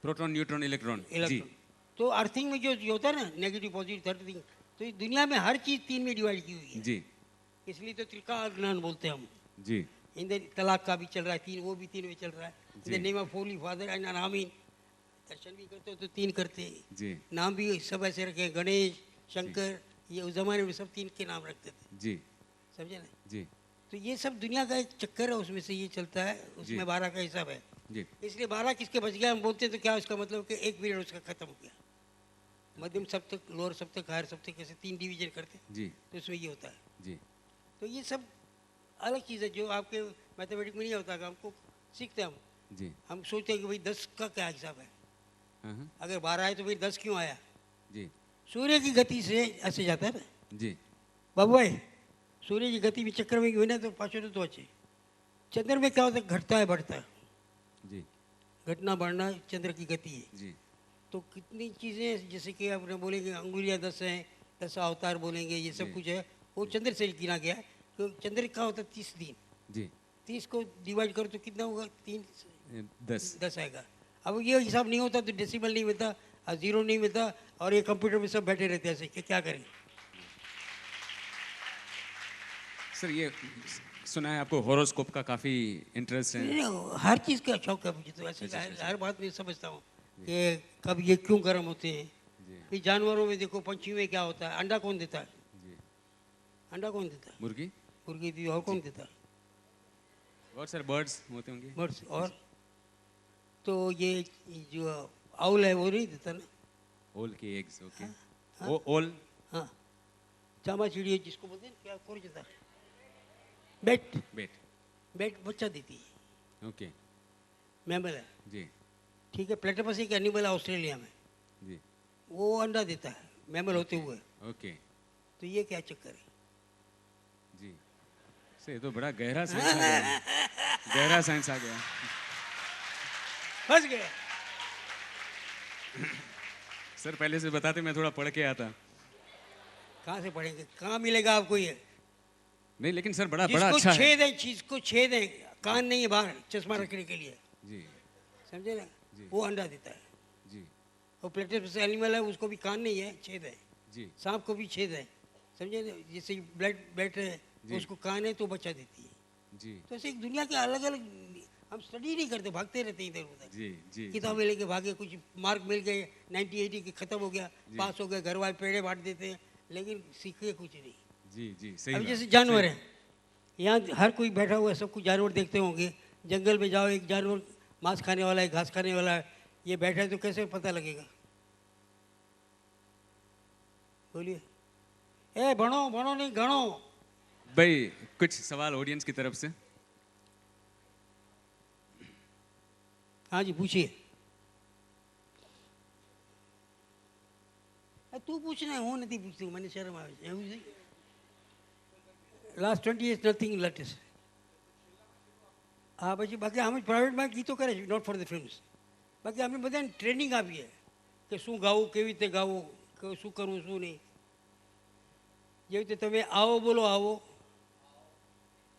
S1: प्रोटॉन न्यूट्रॉन इलेक्ट्रॉन जी
S2: इलेक्ट्रॉन। तो अर्थिंग में जो होता है ना नेगेटिव पॉजिटिव थर्ड थिंग, तो ये दुनिया में हर चीज़ 3 में डिवाइड की हुई है।
S1: जी
S2: इसलिए तो त्रिकाल ज्ञान बोलते हैं हम।
S1: जी
S2: इन तलाक का भी चल रहा है 3, वो भी 3 में चल रहा है।
S1: जी।
S2: In name of holy father and amen, दर्शन भी करते हो तो 3 करते हैं।
S1: जी
S2: नाम भी सब ऐसे रखे हैं, गणेश शंकर, ये उस जमाने में सब 3 के नाम रखते थे,
S1: जी
S2: समझे ना।
S1: जी
S2: तो ये सब दुनिया का एक चक्कर है, उसमें से ये चलता है,
S1: जी।
S2: उसमें 12 का हिसाब है।
S1: जी
S2: इसलिए 12 किसके बच गया हम बोलते हैं तो क्या उसका मतलब कि एक पीरियड उसका खत्म हो गया। मध्यम सप्तक, लोअर सप्तक, हायर सप्तक, ऐसे 3 डिवीजन करते हैं,
S1: जी
S2: तो उसमें ये होता है।
S1: जी
S2: तो ये सब अलग चीज़ है जो आपके मैथमेटिक्स में नहीं होता, कि हमको सीखते हैं
S1: जी
S2: हम सोचते हैं कि भाई 10 का क्या हिसाब है,
S1: हाँ
S2: अगर 12 है तो फिर 10 क्यों आया।
S1: जी
S2: सूर्य की गति से ऐसे जाता है ना
S1: जी
S2: बाबू भाई, सूर्य की गति में चक्कर में हुई ना तो पाँचों तो अच्छे। चंद्र में क्या होता है, घटता है बढ़ता है,
S1: जी
S2: घटना बढ़ना चंद्र की गति है।
S1: जी
S2: तो कितनी चीज़ें, जैसे कि आपने बोलेंगे अंगुलियाँ 10 हैं, 10 अवतार बोलेंगे, ये सब
S1: जी।
S2: कुछ है, वो चंद्र से गिना गया है। तो चंद्र का होता है 30 दिन,
S1: जी
S2: 30 को डिवाइड करो तो कितना होगा, 3
S1: 10
S2: 10 आएगा। अब ये हिसाब नहीं होता तो डेसिमल नहीं मिलता और जीरो नहीं मिलता, और ये कंप्यूटर में सब बैठे रहते हैं ऐसे कि क्या करें।
S1: सर ये सुना है आपको हॉरोस्कोप का काफ़ी इंटरेस्ट है
S2: नहीं, हर चीज़ का शौक है मुझे, तो ऐसे हर बात में समझता हूँ कि कब ये क्यों गर्म होते हैं।
S1: जी
S2: फिर जानवरों में देखो, पंछी में क्या होता है, अंडा कौन देता है,
S1: जी
S2: अंडा कौन देता है,
S1: मुर्गी
S2: मुर्गी दी, और कौन देता है,
S1: और सर बर्ड्स होते होंगे
S2: बर्ड्स। और तो ये जो आउल है वो नहीं देता ना।
S1: ओल के एग्स ओके ओ ओल
S2: हाँ, चामा चिड़िया जिसको बोलते हैं, क्या कौन देता है, बैट,
S1: बेट
S2: बैट बच्चा देती है,
S1: ओके
S2: मैमल है,
S1: जी
S2: ठीक है। प्लेटिपस एक एनिमल है ऑस्ट्रेलिया में,
S1: जी
S2: वो अंडा देता है मैमल होते हुए।
S1: ओके
S2: तो ये क्या चक्कर है।
S1: जी सर ये तो बड़ा गहरा साइंस आ गया गहरा साइंस आ गया
S2: फंस गया।
S1: सर पहले से बताते मैं थोड़ा पढ़ के आता
S2: कहाँ से पढ़ेंगे, कहाँ मिलेगा आपको ये।
S1: नहीं लेकिन सर बड़ा
S2: जिसको
S1: अच्छा है
S2: छेद है, चीज को छेद है, कान नहीं है बाहर चश्मा रखने के लिए,
S1: जी
S2: समझे ना,
S1: जी।
S2: वो अंडा देता है।
S1: जी
S2: और प्लेटिपस एनिमल है, उसको भी कान नहीं है, छेद है।
S1: जी
S2: सांप को भी छेद है, समझे ना, जैसे ब्लड बैट है
S1: जी।
S2: उसको कान है तो बच्चा देती है।
S1: जी
S2: तो ऐसे एक दुनिया के अलग अलग, हम स्टडी नहीं करते, भागते रहते हैं इधर उधर,
S1: जी जी
S2: किताबें लेके भागे, कुछ मार्क मिल गए 90-80 के, खत्म हो गया,
S1: जी।
S2: पास हो गए, घर वाले पेड़े बांट देते हैं, लेकिन सीखे कुछ नहीं।
S1: जी जी सही
S2: अब
S1: बात,
S2: जैसे जानवर
S1: सही-
S2: हैं, यहाँ हर कोई बैठा हुआ है, सब कुछ जानवर देखते होंगे। जंगल में जाओ, एक जानवर मांस खाने वाला है, घास खाने वाला है, ये बैठा है तो कैसे पता लगेगा, बोलिए। ए भणो भणो नहीं घणो।
S1: भाई कुछ सवाल ऑडियंस की तरफ से
S2: हाँ जी पूछिए। તું પૂછને, હું નથી પૂછતું, મને શરમ આવે છે, એવું છે। Last 20 years nothing latest. હા પછી બાકી અમે પ્રાઇવેટમાં ગીતો કરે છે, નોટ ફોર ધ ફિલ્મ્સ। બાકી અમે બધાને ટ્રેનિંગ આપીએ કે શું ગાવું, કેવી રીતે ગાવું, શું કરવું શું નહીં। જેવી રીતે તમે આવો બોલો, આવો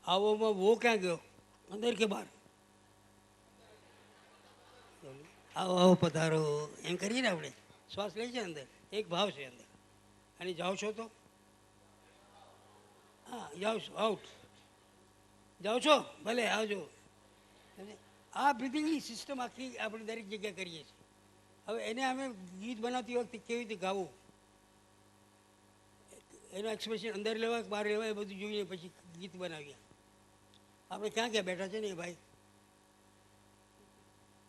S2: આવોમાં वो ક્યાં ગયો, અંદર કે બહાર, આવો આવો પધારો એમ કરીએ ને આપણે, શ્વાસ લે છે અંદર, એક ભાવ છે અંદર, અને જાઓ છો તો હા જાઓ છો, આઉટ જાઓ છો ભલે આવજો। આ બ્રિથિંગની સિસ્ટમ આખી આપણે દરેક જગ્યાએ કરીએ છીએ। હવે એને અમે ગીત બનાવતી વખતે કેવી રીતે ગાવું, એનો એક્સપ્રેશન અંદર લેવા બહાર લેવા, એ બધું જોઈએ પછી ગીત બનાવીએ। આપણે ક્યાં ક્યાં બેઠા છે ને એ ભાઈ,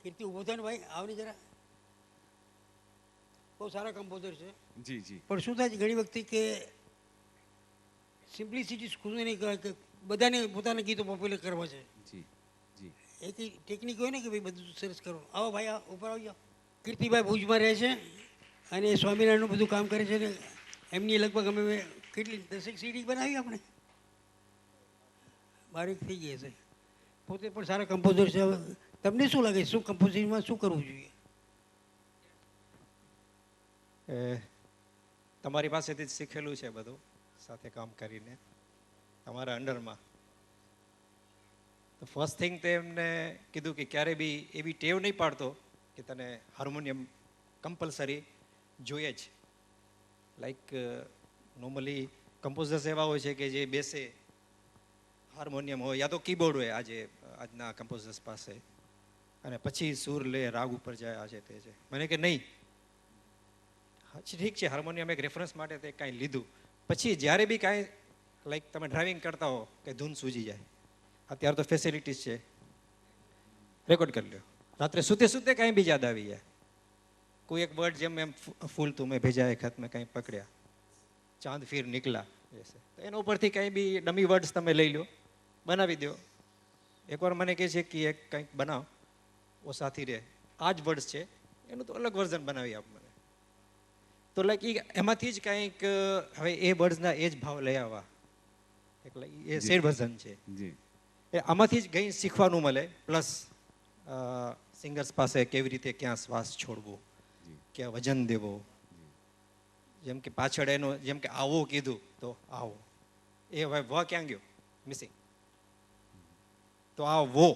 S2: કીર્તિ ઊભો થાય ને ભાઈ, આવને જરા, બહુ સારા કમ્પોઝર છે।
S1: जी जी
S2: પણ શું થાય છે ઘણી વખતે કે સિમ્પ્લિસિટી ખુદ નહીં કહેવાય, કે બધાને પોતાના ગીતો પોપ્યુલર કરવા છે।
S1: जी जी
S2: એક ટેકનિક હોય ને કે ભાઈ બધું સરસ કરો। આવો ભાઈ, આ ઉપર આવી જાઓ। કીર્તિભાઈ ભુજમાં રહે છે અને સ્વામિનારાયણનું બધું કામ કરે છે ને, એમની લગભગ અમે કેટલી 10 સીડી બનાવી આપણે, બારીક થઈ ગઈ હશે। પોતે પણ સારા કમ્પોઝર છે। હવે તમને શું લાગે શું કમ્પોઝિશનમાં શું કરવું જોઈએ?
S5: તમારી પાસેથી જ શીખેલું છે બધું, સાથે કામ કરીને તમારા અંડરમાં। તો ફર્સ્ટ થિંગ તો એમને કીધું કે ક્યારે બી એવી ટેવ નહીં પાડતો કે તને હાર્મોનિયમ કમ્પલસરી જોઈએ જ. લાઈક નોર્મલી કમ્પોઝર્સ એવા હોય છે કે જે બેસે હાર્મોનિયમ હોય યા તો કીબોર્ડ હોય આજના કમ્પોઝર્સ પાસે, અને પછી સૂર લે, રાગ ઉપર જાય, આ છે તે છે. મને કે નહીં, ઠીક છે હાર્મોનિયમ એક રેફરન્સ માટે તે કાંઈ લીધું, પછી જ્યારે બી કાંઈ લાઈક તમે ડ્રાઇવિંગ કરતા હો કે ધૂન સૂજી જાય, અત્યારે તો ફેસિલિટીઝ છે, રેકોર્ડ કરી લ્યો, રાત્રે સૂતે સૂતે કાંઈ બી યાદ આવી જાય, કોઈ એક વર્ડ જેમ એમ ફૂલ તું મેં ભેજા એક હાથ મેં કંઈ પકડ્યા, ચાંદ ફીર નીકળા, તો એના ઉપરથી કંઈ બી ડમી વર્ડ્સ તમે લઈ લો, બનાવી દો. એકવાર મને કહે છે કે એક કંઈક બનાવ, ઓ સાથી રે, આ જ વર્ડ્સ છે, એનું તો અલગ વર્ઝન બનાવી આપ મને. તો લાઈક એમાંથી જ કંઈક હવે એ વર્ડ્સના એ જ ભાવ લઈ આવવા, એટલે એ શેડ વર્ઝન છે. એ આમાંથી જ કંઈ શીખવાનું મળે. પ્લસ સિંગર્સ પાસે કેવી રીતે ક્યાં શ્વાસ છોડવો, ક્યાં વજન દેવો, જેમ કે પાછળ એનો જેમ કે આવો કીધું તો આવો, એ હવે વ ક્યાં ગયો, મિસિંગ, તો આ વો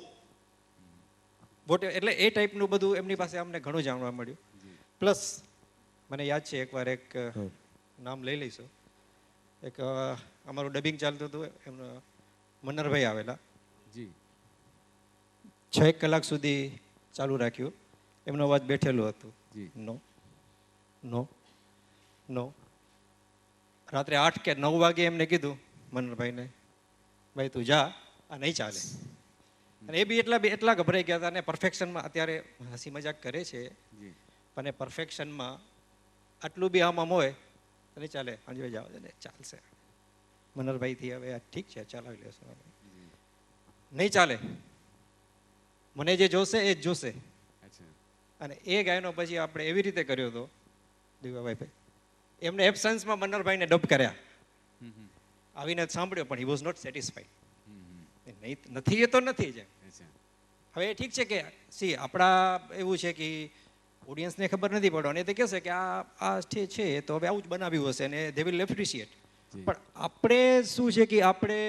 S5: વોટ, એટલે એ ટાઈપનું બધું એમની પાસે અમને ઘણું જાણવા મળ્યું. પ્લસ મને યાદ છે એકવાર એક નામ લઈ લઈશું, એક અમારું ડબિંગ ચાલતું હતું, એમનો મન્નરભાઈ આવેલા, 6 કલાક સુધી ચાલુ રાખ્યું, એમનો અવાજ બેઠેલો હતું, નો નો નો. રાત્રે 8 કે 9 વાગે એમને કીધું મન્નરભાઈને, ભાઈ તું જા, આ નહીં ચાલે. અને એ બી એટલા ગભરાઈ ગયા હતા. અને પરફેક્શનમાં અત્યારે હસી મજાક કરે છે, પણ એ પરફેક્શનમાં આટલું બી આમ હોય તો નહીં ચાલે, અંજવે જાઓ ને ચાલશે, મન્નરભાઈથી હવે ઠીક છે ચલાવી લેશું, નહીં ચાલે, મને જે જોશે એ જ જોશે. અને એ ગાયનો પછી આપણે એવી રીતે કર્યો હતો દીવાભાઈ, એમને એબસન્સમાં મન્નરભાઈને ડબ કર્યા, આવીને સાંભળ્યો, પણ હી વોઝ નોટ સેટિસ્ફાઈડ. નથી એ તો નથી જ. હવે ઠીક છે કે સી આપણા એવું છે કે ઓડિયન્સને ખબર નથી પડવાની, તે કહેશે કે આ છે તો હવે આવું જ બનાવ્યું હશે ને દે વિલ એપ્રિશિએટ. પણ આપણે શું છે કે આપણે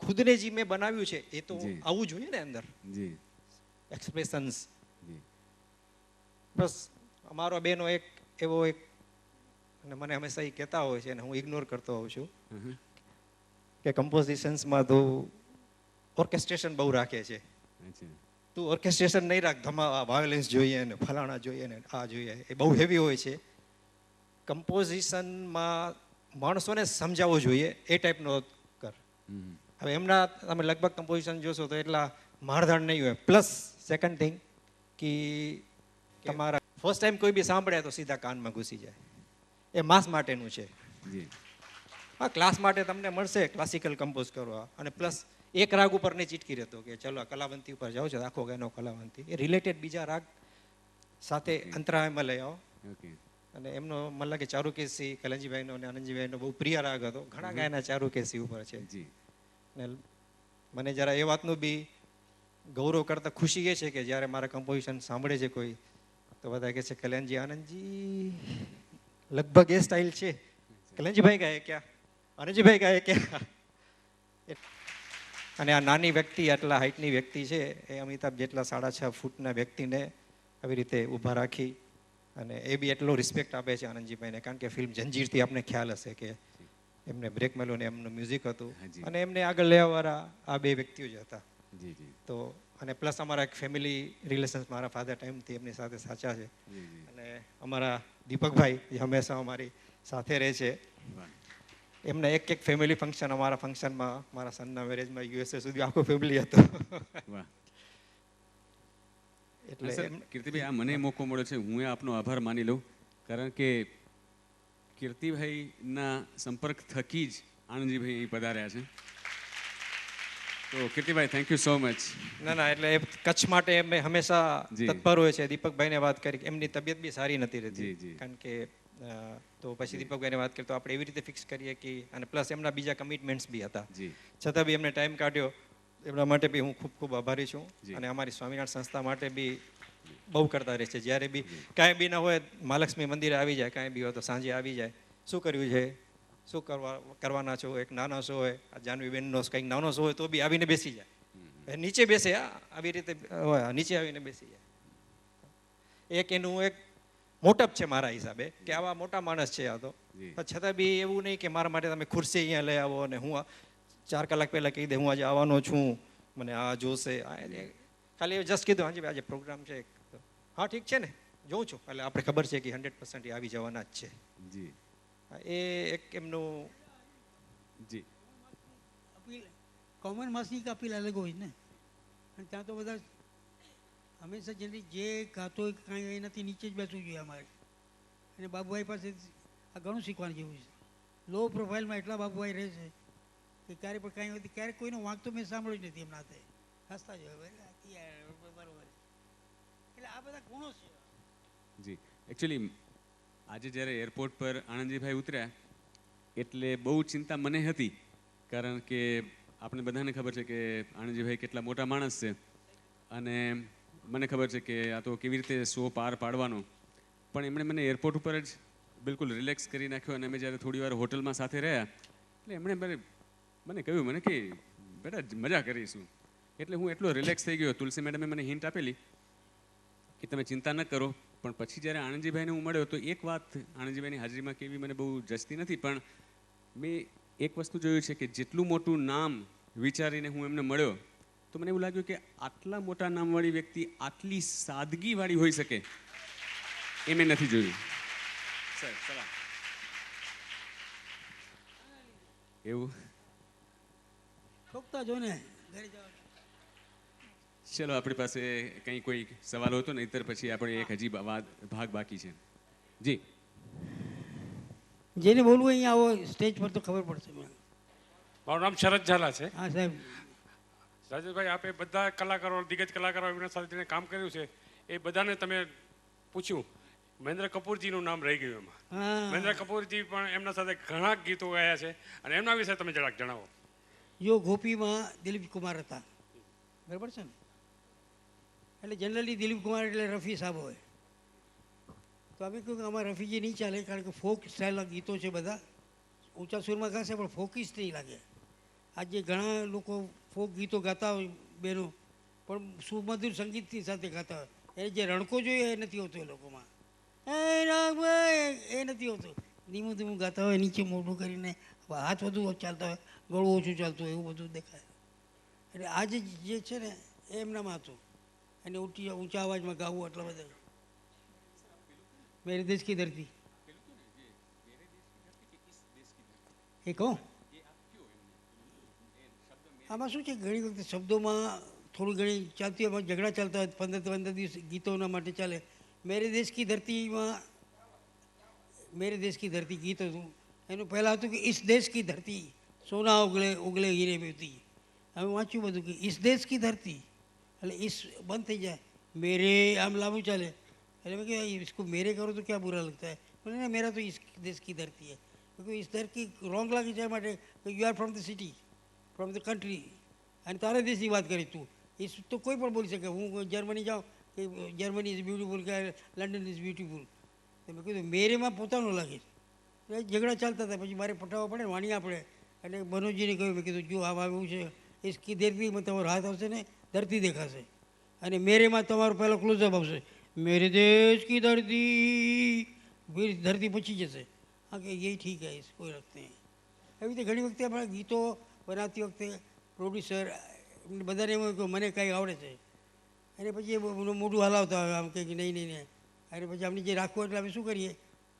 S5: ખુદને જે મેં બનાવ્યું છે એ તો આવું જોઈએ ને અંદર એક્સપ્રેશન્સ. બસ અમારો બેનો એક એવો એક, અને મને હંમેશા એ કહેતા હોય છે અને હું ઇગ્નોર કરતો હોઉં છું કે કમ્પોઝિશન્સમાં તો ઓર્કેસ્ટ્રેશન બહુ રાખે છે. તું ઓર્કેસ્ટ્રેશન નહીં રાખ, ધમા વાયોલિન્સ જોઈએ ને ફલાણા જોઈએ ને આ જોઈએ, એ બહુ હેવી હોય છે. કમ્પોઝિશનમાં માણસોને સમજાવવું જોઈએ એ ટાઈપનો કર. હવે એમના તમે લગભગ કમ્પોઝિશન જોશો તો એટલા મારધાડ નહીં હોય. પ્લસ સેકન્ડ થિંગ કે તમારા ફર્સ્ટ ટાઈમ કોઈ બી સાંભળે તો સીધા કાનમાં ઘૂસી જાય, એ માસ માટેનું છે. હા, ક્લાસ માટે તમને મળશે ક્લાસિકલ કમ્પોઝ કરવા, અને પ્લસ એક રાગ ઉપર નહીં ચીટકી રહેતો કે ચલો કલાવંતી ઉપર જાઓ છો આખો ગાયનો કલાવંતી, એ રિલેટેડ બીજા રાગ સાથે અંતરાયમાં લઈ આવો. અને એમનો મને લાગે ચારુકેસી કલંજીભાઈનો અને આનંદજીભાઈનો બહુ પ્રિય રાગ હતો, ઘણા ગાયના ચારુકેસી ઉપર છે. ને મને જરા એ વાતનું બી ગૌરવ કરતા ખુશી એ છે કે જ્યારે મારા કમ્પોઝિશન સાંભળે છે કોઈ, તો બધા કહે છે કલ્યાણજી આનંદજી લગભગ એ સ્ટાઇલ છે, કલ્યાણજીભાઈ ગાય ક્યાં, આનંદજીભાઈ ગાય ક્યાં. અને આ નાની વ્યક્તિ, આટલા હાઇટની વ્યક્તિ છે, એ અમિતાભ જેટલા 6.5 ફૂટના વ્યક્તિને આવી રીતે ઊભા રાખી, અને એ બી એટલો રિસ્પેક્ટ આપે છે આનંદજીભાઈને. કારણ કે ફિલ્મ જંજીરથી આપને ખ્યાલ હશે કે એમને બ્રેક મેલોને એમનું મ્યુઝિક હતું, અને એમને આગળ લેવાવાળા આ બે વ્યક્તિઓ જ હતા. તો અને પ્લસ અમારા એક ફેમિલી રિલેશન્સ મારા ફાધર ટાઈમથી એમની સાથે સાચા છે. અને અમારા દીપકભાઈ જે હંમેશા અમારી સાથે રહે છે, એમને એક ફેમિલી ફંક્શન, અમારા ફંક્શનમાં મારા સનના મેરેજમાં યુએસએ સુધી આખો ફેમિલી હતો.
S1: એટલે કીર્તિભાઈ, આ મને મોકો મળ્યો છે, હું આપનો આભાર માની લઉં, કારણ કે કીર્તિભાઈના સંપર્ક થકી જ આનંદજીભાઈ અહીં પધાર્યા છે. તો Kirtibhai, thank you so much.
S5: ના, એટલે એ કચ્છ માટે એમ હંમેશા તત્પર હોય છે. દીપકભાઈને વાત કરી, એમની તબિયત બી સારી નથી રહેતી, કારણ કે તો પછી દીપકભાઈને વાત કરી તો આપણે એવી રીતે ફિક્સ કરીએ કે, અને પ્લસ એમના બીજા કમિટમેન્ટ્સ બી હતા, છતાં બી એમને ટાઈમ કાઢ્યો, એમના માટે બી હું ખૂબ ખૂબ આભારી છું. અને અમારી સ્વામિનારાયણ સંસ્થા માટે બી બહુ કરતા રહે છે. જ્યારે બી કાંઈ બી ના હોય, મહાલક્ષ્મી મંદિરે આવી જાય, કાંઈ બી હોય તો સાંજે આવી જાય, શું કર્યું છે, શું કરવાના છો, એક નાનો શો હોય, જાનવીબેનનો કંઈક નાનો શો હોય તો બી આવીને બેસી જાય, નીચે બેસે, આવી રીતે હોય, નીચે આવીને બેસી જાય. એક એનું એક મોટપ છે મારા હિસાબે કે આવા મોટા માણસ છે આ તો.
S1: જી.
S5: પણ છતાં બી એવું નહીં કે મારા માટે તમે ખુરશી અહીંયા લઈ આવો અને હું 4 કલાક પહેલા કહી દે હું આજે આવવાનો છું, મને આ જોશે. ખાલી જસ્ટ કીધું હાજી ભાઈ આજે પ્રોગ્રામ છે. હા ઠીક છે ને, જોઉં છું. એટલે આપણે ખબર છે કે 100% એ આવી જવાના જ છે.
S1: જી
S5: એ એક એમનું
S1: જી
S2: અપીલ કોમન માસની એક અપીલ અલગ હોય ને, અને ત્યાં તો બધા હંમેશા જલ્દી જે ગાતો હોય કાંઈ એનાથી નીચે જ બેસવું જોઈએ અમારે. અને બાબુભાઈ પાસે આ ઘણું શીખવાનું જેવું છે. લો પ્રોફાઇલમાં એટલા બાબુભાઈ રહે છે કે ક્યારે પણ કાંઈ હોય ક્યારેક કોઈનો વાંક તો મેં સાંભળ્યો જ નથી એમના હાથે. હસતા જ હોય બરાબર. એટલે આ બધા ગુણો છે.
S1: જી એકચ્યુઅલી આજે જ્યારે એરપોર્ટ પર આનંદજીભાઈ ઉતર્યા એટલે બહુ ચિંતા મને હતી, કારણ કે આપણે બધાને ખબર છે કે આનંદજીભાઈ કેટલા મોટા માણસ છે અને મને ખબર છે કે આ તો કેવી રીતે શો પાર પાડવાનો. પણ એમણે મને એરપોર્ટ ઉપર જ બિલકુલ રિલેક્સ કરી નાખ્યો અને અમે જ્યારે થોડી વાર હોટલમાં સાથે રહ્યા એટલે એમણે મને કહ્યું મને કે બેટા મજા કરીશું. એટલે હું એટલો રિલેક્સ થઈ ગયો. તુલસી મેડમે મને હિન્ટ આપેલી કે તમે ચિંતા ન કરો. પણ પછી જ્યારે આનંદજીભાઈને હું મળ્યો તો એક વાત આનંદજીભાઈની હાજરીમાં કેવી મને બહુ જચતી નથી, પણ મેં એક વસ્તુ જોયું છે કે જેટલું મોટું નામ વિચારીને હું એમને મળ્યો તો મને એવું લાગ્યું કે આટલા મોટા નામવાળી વ્યક્તિ આટલી સાદગીવાળી હોઈ શકે એ મેં નથી જોયું. સર સલામ. એવું
S2: ઠોકતા જો ને ઘરે જવા.
S1: ચલો આપણી પાસે કંઈ કોઈ સવાલ હતો નહીંતર પછી આપણે એક હજી ભાગ બાકી છે. જી
S2: જેને બોલવું અહીંયા આવો સ્ટેજ પર તો ખબર પડશે.
S6: મારું નામ શરદ ઝાલા છે.
S2: હા સાહેબ.
S6: રાજેશભાઈ, આપે બધા કલાકારો, દિગ્ગજ કલાકારો એમના સાથે જેને કામ કર્યું છે એ બધાને તમે પૂછ્યું, મહેન્દ્ર કપૂરજીનું નામ રહી ગયું એમાં.
S2: હા
S6: મહેન્દ્ર કપૂરજી પણ એમના સાથે ઘણા ગીતો ગાયા છે અને એમના વિશે તમે જરાક જણાવો.
S2: જો ગોપીમાં દિલીપ કુમાર હતા, બરાબર છે ને? એટલે જનરલી દિલીપ કુમાર એટલે રફી સાહેબ હોય. તો અમે કહ્યું કે અમારા રફીજી નહીં ચાલે, કારણ કે ફોક સ્ટાઇલના ગીતો છે બધા. ઊંચા સુરમાં ગાશે પણ ફોકીસ નહીં લાગે. આજે ઘણા લોકો ફોક ગીતો ગાતા હોય બહેનો, પણ સુમધુર સંગીતની સાથે ગાતા હોય. એ જે રણકો જોઈએ એ નથી હોતો એ લોકોમાં. એ નથી હોતું. ધીમું ધીમું ગાતા હોય, નીચે મોઢું કરીને હાથ વધુ ચાલતા હોય, ગળું ઓછું ચાલતું હોય, એવું બધું દેખાય. એટલે આજે જે છે ને એ એમનામાં હતું. અને ઊંચા અવાજમાં ગાવું એટલા બધા. મેરે દેશ કી ધરતી એ કહું. આમાં શું છે, ઘણી વખત શબ્દોમાં થોડી ઘણી ચાલતી હોય, ઝઘડા ચાલતા હોય, 15 દિવસ ગીતોના માટે ચાલે. મેરે દેશ કી ધરતીમાં મેરે દેશ કી ધરતી ગીત હતું. એનું પહેલાં હતું કે ઇસ દેશ કી ધરતી સોના ઉગલે ઉગલે હીરે મોતી. હવે વાંચ્યું બધું કે ઇસ દેશ કી ધરતી, એટલે ઈસ બંધ થઈ જાય, મેરે આમ લાંબુ ચાલે. એટલે મેં કહ્યું इसको मेरे करो तो क्या बुरा लगता है. बोले ना मेरा तो इस देश की धरती है. क्योंकि इस धरती रॉन्ग लागी જાય માટે you are from the city, from the country, અને તારા દેશની વાત કરી તું. એ તો કોઈ પણ બોલી શકે. હું જર્મની જાઉં કે જર્મની ઇઝ બ્યુટિફુલ કે લંડન ઇઝ બ્યુટિફુલ. તો મેં કીધું મેરેમાં પોતાનું લાગે. એટલે ઝઘડા ચાલતા હતા. પછી મારે પટાવવા પડે ને વાણી આપણે. અને મનોજીને કહ્યું, મેં કીધું જો આવા એવું છે, ઇસકી ધરતીમાં તમારો હાથ આવશે ને ધરતી દેખાશે, અને મેરેમાં તમારો પહેલો ક્લોઝઅપ આવશે, मेरे देश की धरती, फिर धरती પછી જશે. હા કે એ ઠીક હે, કોઈ રખતે हैं. એવી રીતે ઘણી વખતે આપણે ગીતો બનાવતી વખતે પ્રોડ્યુસર બધાને એમ હોય કે મને કાંઈ આવડે છે, અને પછી એ મોઢું હલાવતા હોય આમ કે નહીં નહીં નહીં. અને પછી આપણે જે રાખવું એટલે અમે શું કરીએ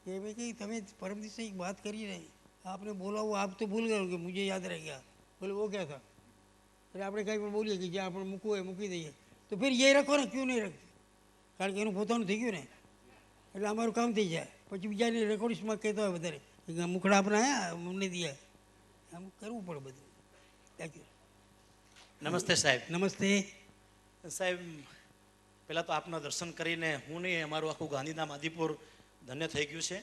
S2: કે મેં કહી તમે પરમ દિવસે એક વાત કરી ને, આપને બોલાવો, આપ તો ભૂલ ગયો કે મુझे યાદ રહી ગયા. બોલે વો ક્યાં था. એટલે આપણે કંઈ પણ બોલીએ કે જ્યાં આપણે મૂકવું હોય મૂકી દઈએ. તો ફિર એ રખો ને, ક્યું નહીં રખતે, કારણ કે એનું પોતાનું થઈ ગયું ને, એટલે અમારું કામ થઈ જાય. પછી બીજાને રેકોર્ડિસ્ટમાં કહેતા હોય વધારે કે મુખડા આપણે આયા અમને દિયા, આમ કરવું પડે બધું. Thank you.
S7: નમસ્તે સાહેબ.
S2: નમસ્તે
S7: સાહેબ, પહેલાં તો આપના દર્શન કરીને હું નહીં અમારું આખું ગાંધીધામ આદિપુર ધન્ય થઈ ગયું છે.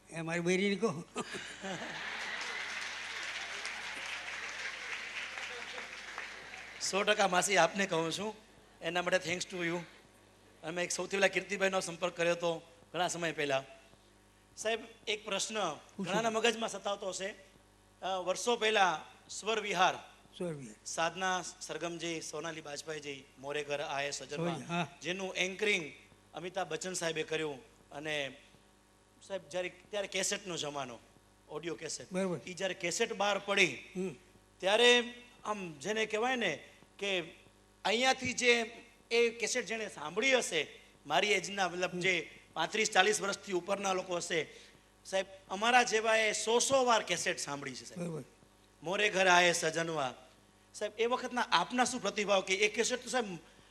S2: એ મારી બૈરીને કહો.
S7: 100% માસી આપને કહું છું, એના માટે થેન્ક્સ ટુ યુ. અમે એક સૌથી પહેલાં કીર્તિભાઈનો સંપર્ક કર્યો હતો ઘણા સમય પહેલાં. સાહેબ, એક પ્રશ્ન ઘણાના મગજમાં સતાવતો હશે. વર્ષો પહેલાં સ્વર વિહાર,
S2: સોરવી
S7: સાધના સરગમજી, સોનાલી બાજપાઈજી, મોરેઘર આયે સજરમાં,
S2: હા.
S7: જેનું એન્કરિંગ અમિતાભ બચ્ચન સાહેબે કર્યું. અને સાહેબ ત્યારે કેસેટનો જમાનો, ઓડિયો કેસેટ,
S2: બરાબર.
S7: એ જ્યારે કેસેટ બહાર પડી
S2: હમ.
S7: ત્યારે આમ જેને કહેવાય ને કે અહીંયાથી જે એ કેસેટ જેણે સાંભળી હશે, મારી એજના મતલબ જે 35-40 વર્ષથી ઉપરના લોકો હશે સાહેબ, અમારા જેવાએ 100 વાર કેસેટ સાંભળી છે સાહેબ.
S2: બરાબર.
S7: મોરે ઘર આયે સજનવા સાહેબ, એ વખતના આપના શું પ્રતિભાવ કે એ કેસેટ તો સાહેબ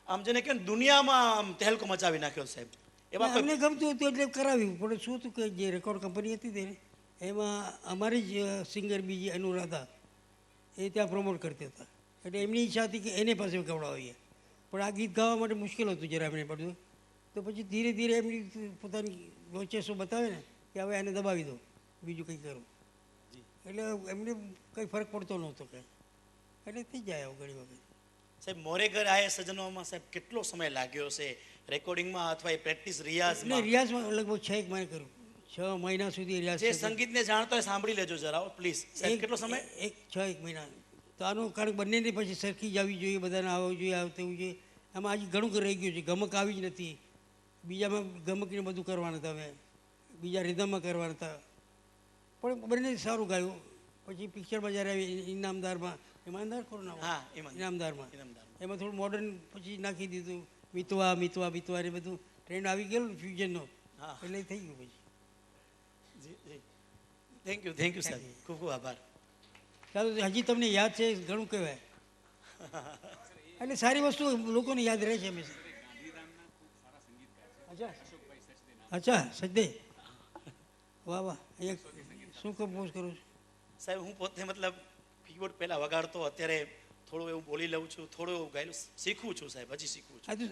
S7: આમ જેને કે દુનિયામાં આમ તહેલકો મચાવી નાખ્યો સાહેબ. એવા કોઈ
S2: અમને ગમતું હતું એટલે કરાવ્યું, પણ શું હતું કે જે રેકોર્ડ કંપની હતી તેને એમાં અમારી જ સિંગર બીજી અનુરાધા એ ત્યાં પ્રમોટ કરતા હતા, એટલે એમની ઈચ્છા હતી કે એને પાસે ગવડાવીએ, પણ આ ગીત ગાવા માટે મુશ્કેલ હતું જરા એમને પડતું. તો પછી ધીરે ધીરે એમની પોતાની લોચેસો બતાવે ને કે હવે એને દબાવી દો, બીજું કંઈ કરો, એટલે એમને કંઈ ફરક પડતો નહોતો કંઈ, એટલે થઈ જાય આવું ઘણી વખત.
S7: સાહેબ મોરે ઘર આયે સજનોમાં સાહેબ કેટલો સમય લાગ્યો છે રેકોર્ડિંગમાં અથવા એ પ્રેક્ટિસ
S2: એટલે
S7: રિયાઝમાં?
S2: રિયાઝમાં લગભગ 6 મહિના કર્યું, 6 મહિના સુધી રિયાઝ
S7: જે
S2: થતો.
S7: સંગીતને જાણતો હોય સાંભળી લેજો જરા પ્લીઝ સાહેબ. કેટલો સમય?
S2: 1 મહિના. તો આનું કારણ બંનેને પછી સરખી જ આવવી જોઈએ, બધાને આવવું જોઈએ, આવવું જોઈએ. આમાં હજી ઘણું રહી ગયું છે, ગમક આવી જ નથી. બીજામાં ગમકને બધું કરવાના હતા અમે, બીજા રિધમમાં કરવાના હતા, પણ બંને સારું ગાયું. પછી પિક્ચરમાં જ્યારે આવી ઇનામદારમાં, ઇમાનદાર કોણ નામ?
S7: હા, ઇનામદાર.
S2: એમાં થોડું મોડર્ન પછી નાખી દીધું, મિતવા મિતવા મિતવા ને બધું ટ્રેન્ડ આવી ગયેલું ને ફ્યુઝનનો,
S7: હા.
S2: એટલે થઈ ગયું પછી.
S7: જી જી, થેન્ક યુ સાહેબ, ખૂબ ખૂબ આભાર.
S2: ચાલો, હજી તમને યાદ છે ઘણું કહેવાય, એટલે સારી વસ્તુ લોકોને યાદ રહે છે હંમેશા. અચ્છા, સજ્જે, વાહ વાહ. અહીંયા શું કમ્પોઝ કરું છું?
S7: સાહેબ હું પોતે મતલબ કીબોર્ડ પહેલાં વગાડતો, અત્યારે થોડું એવું બોલી લઉં છું, થોડું એવું ગાયેલું શીખું છું સાહેબ, હજી શીખું છું.
S2: આ તો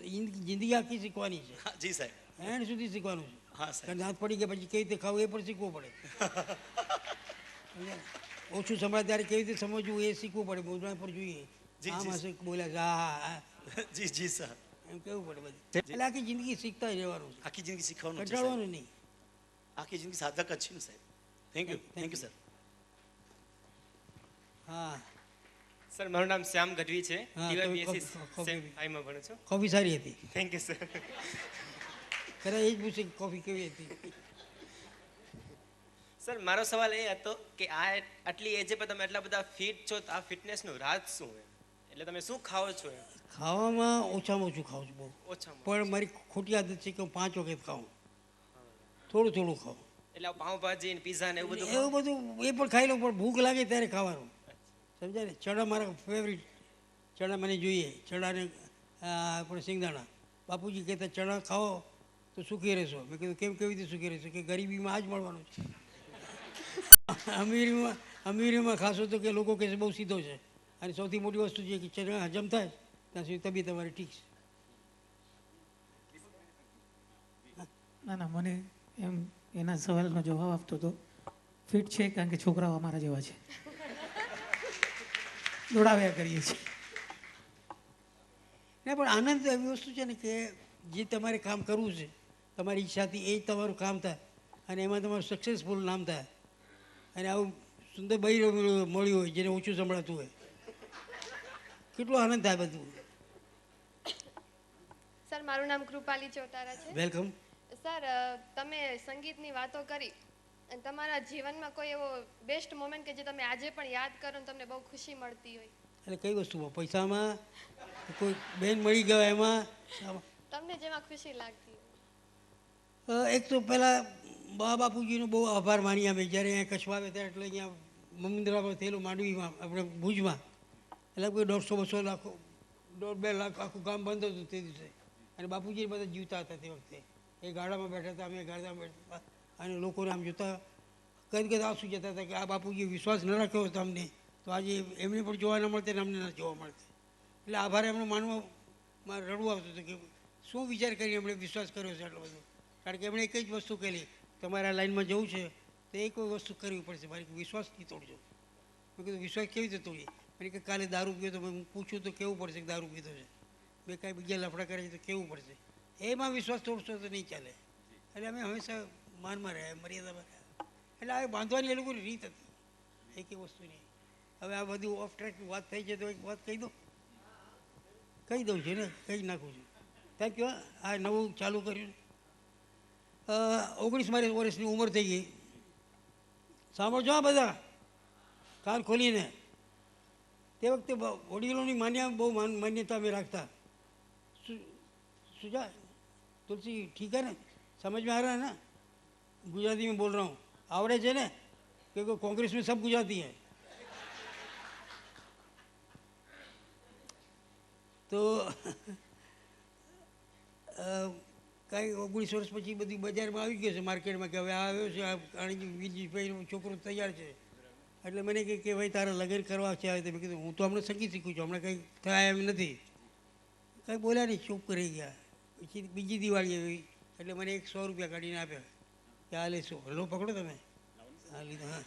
S2: જિંદગી આખી શીખવાની છે,
S7: હા, જી સાહેબ.
S2: એન્ડ સુધી શીખવાનું છે.
S7: હા સાહેબ.
S2: કારણ હાથ પડી ગયા પછી કેવી રીતે ખાવું એ પણ શીખવું પડે. ઓછું સંભળાય ત્યારે કેવી રીતે સમજવું એ શીખવું પડે, બોલવા પર જોઈએ.
S7: જી,
S2: આમ
S7: જી.
S2: હશે બોલ્યા છે, હા હા
S7: જી જી સર.
S2: એમ કેવું પડે બધું. એટલે આખી જિંદગી શીખતા જ રહેવાનું છે,
S7: આખી જિંદગી શીખવાનું છે સાહેબ.
S2: કંટાળવાનું નહીં.
S7: આખી જિંદગી સાધક જ છે ને સાહેબ. Thank you sir.
S2: હા,
S8: સર મારું નામ શ્યામ ગઢવી છે,
S2: હા,
S8: ટીવાયપીએસસી
S2: કોફી-
S8: સેમ હાઈમાં ભણું છું.
S2: કોફી સારી હતી.
S8: Thank you sir.
S2: ખરા એ જ પૂછે કે કોફી કેવી હતી.
S8: સર મારો સવાલ એ હતો કે આટલી એજે પર તમે એટલા બધા ફિટ છો, તો આ ફિટનેસનું રાજ શું છે? એટલે તમે શું ખાઓ છો એમ?
S2: ખાવામાં ઓછામાં ઓછું ખાઉં છું બહુ,
S8: ઓછામાં
S2: પણ મારી ખોટી આદત છે કે હું 5 વખત ખાઉં, થોડું થોડું ખાઉં.
S8: એટલે આ પાઉંભાજી ને પીઝા ને એવું બધું
S2: એવું બધું એ પણ ખાઈ લઉં, પણ ભૂખ લાગે ત્યારે ખાવાનું, સમજાય ને. ચણા મારા ફેવરિટ, ચણા મને જોઈએ, ચણાને આપણે સિંગદાણા. બાપુજી કહેતા ચણા ખાઓ તો સુખી રહેશો. મેં કીધું કેમ, કેવી રીતે સુખી રહેશો? કે ગરીબીમાં આ જ મળવાનું છે. અમીરીમાં ખાશો તો કે લોકો કહેશે બહુ સીધો છે, અને સૌથી મોટી વસ્તુ છે કે ચણા હજમ થાય ત્યાં સુધી તબિયત તમારી ઠીક છે.
S3: ના ના, મને એમ એના સવાલનો જવાબ આપતો હતો. ફિટ છે કારણ કે છોકરાઓ અમારા જેવા છે, દોડાવ્યા કરીએ છીએ.
S2: ના, પણ આનંદ એવી વસ્તુ છે ને કે જે તમારે કામ કરવું છે તમારી ઈચ્છાથી, એ જ તમારું કામ થાય, અને એમાં તમારું સક્સેસફુલ નામ થાય, અને આવું સુંદર બૈરું મળ્યું હોય જેને ઓછું સંભળાતું હોય, કેટલો આનંદ થાય બધું.
S9: સર મારું નામ કૃપાલી ચોટારા છે.
S2: વેલકમ.
S9: સર તમે સંગીતની વાતો કરી, અને તમારા જીવનમાં કોઈ એવો બેસ્ટ મોમેન્ટ કે જે તમે આજે પણ યાદ કરો ને તમને બહુ ખુશી મળતી હોય?
S2: એટલે કઈ વસ્તુમાં? પૈસામાં? કોઈ બેન મળી ગયા એમાં?
S9: તમને જેમાં ખુશી લાગતી હોય.
S2: એક તો પહેલાં બાપુજીનો બહુ આભાર માની અમે જ્યારે અહીંયા કચ્છમાં આવે ત્યારે, એટલે અહીંયા મમિન્દ્રામાં થયેલું માંડવીમાં, આપણે ભુજમાં, એટલે કોઈ 150-200 લાખ, 1.5-2 લાખ આખું ગામ બંધ હતું તે દિવસે, અને બાપુજી બધા જીવતા હતા તે વખતે. એ ગાડામાં બેઠા હતા, અમે ગાડામાં બેઠા હતા, અને લોકોને આમ જોતા કદી આંસુ જતા હતા કે આ બાપુજીએ વિશ્વાસ ન રાખ્યો હતો અમને, તો આજે એમને પણ જોવા ન મળતે ને અમને ન જોવા મળતે. એટલે આભાર એમનો માનવામાં રડવું આવતું હતું કે શું વિચાર કરી એમણે વિશ્વાસ કર્યો છે આટલો બધો. કારણ કે એમણે એક જ વસ્તુ કહેલી, તમારે આ લાઈનમાં જવું છે તો એક વસ્તુ કરવી પડશે, મારી વિશ્વાસ નહીં તોડજો. મેં કીધું વિશ્વાસ કેવી રીતે તોડીએ? મને કે કાલે દારૂ પીયો તો હું પૂછું તો કેવું પડશે કે દારૂ પીધો છે, મેં કાંઈ બીજા લફડા કરે છે તો કેવું પડશે. એમાં વિશ્વાસ તોડશો તો નહીં ચાલે. એટલે અમે હંમેશા માનમાં રહ્યા, મર્યાદામાં રહ્યા. એટલે આ બાંધવાની એ લોકોની રીત હતી, એક વસ્તુ નહીં. હવે આ બધું ઓફ ટ્રેક વાત થઈ છે તો એક વાત કહી દઉં છે ને, કહી નાખું છું. Thank you. આ નવું ચાલુ કર્યું. 19 વર્ષની ઉંમર થઈ ગઈ. સાંભળજો આ બધા કાન ખોલીને. તે વખતે વડીલોની બહુ માન્યતા અમે રાખતા. सुजा तुलसी ठीक है ना, समझ में आ रहा है ना? गुजराती में बोल रहा हूँ, आवड़े है ना, क्योंकि कांग्रेस में सब गुजराती है. તો કાંઈ 19 વર્ષ પછી બધી બજારમાં આવી ગયો છે, માર્કેટમાં, કે હવે આ આવ્યો છે, આ બીજી છોકરો તૈયાર છે. એટલે મને કહે કે ભાઈ તારા લગ્ન કરવા છે. આવે તો મેં કીધું હું તો હમણાં સંગીત શીખું છું, હમણાં કંઈ થાય એમ નથી. કંઈ બોલ્યા નહીં, ચૂપ કરી ગયા. પછી બીજી દિવાળી આવી એટલે મને 100 રૂપિયા કાઢીને આપ્યા કે આ લેશો. લો પકડો તમે. હા લીધો. હા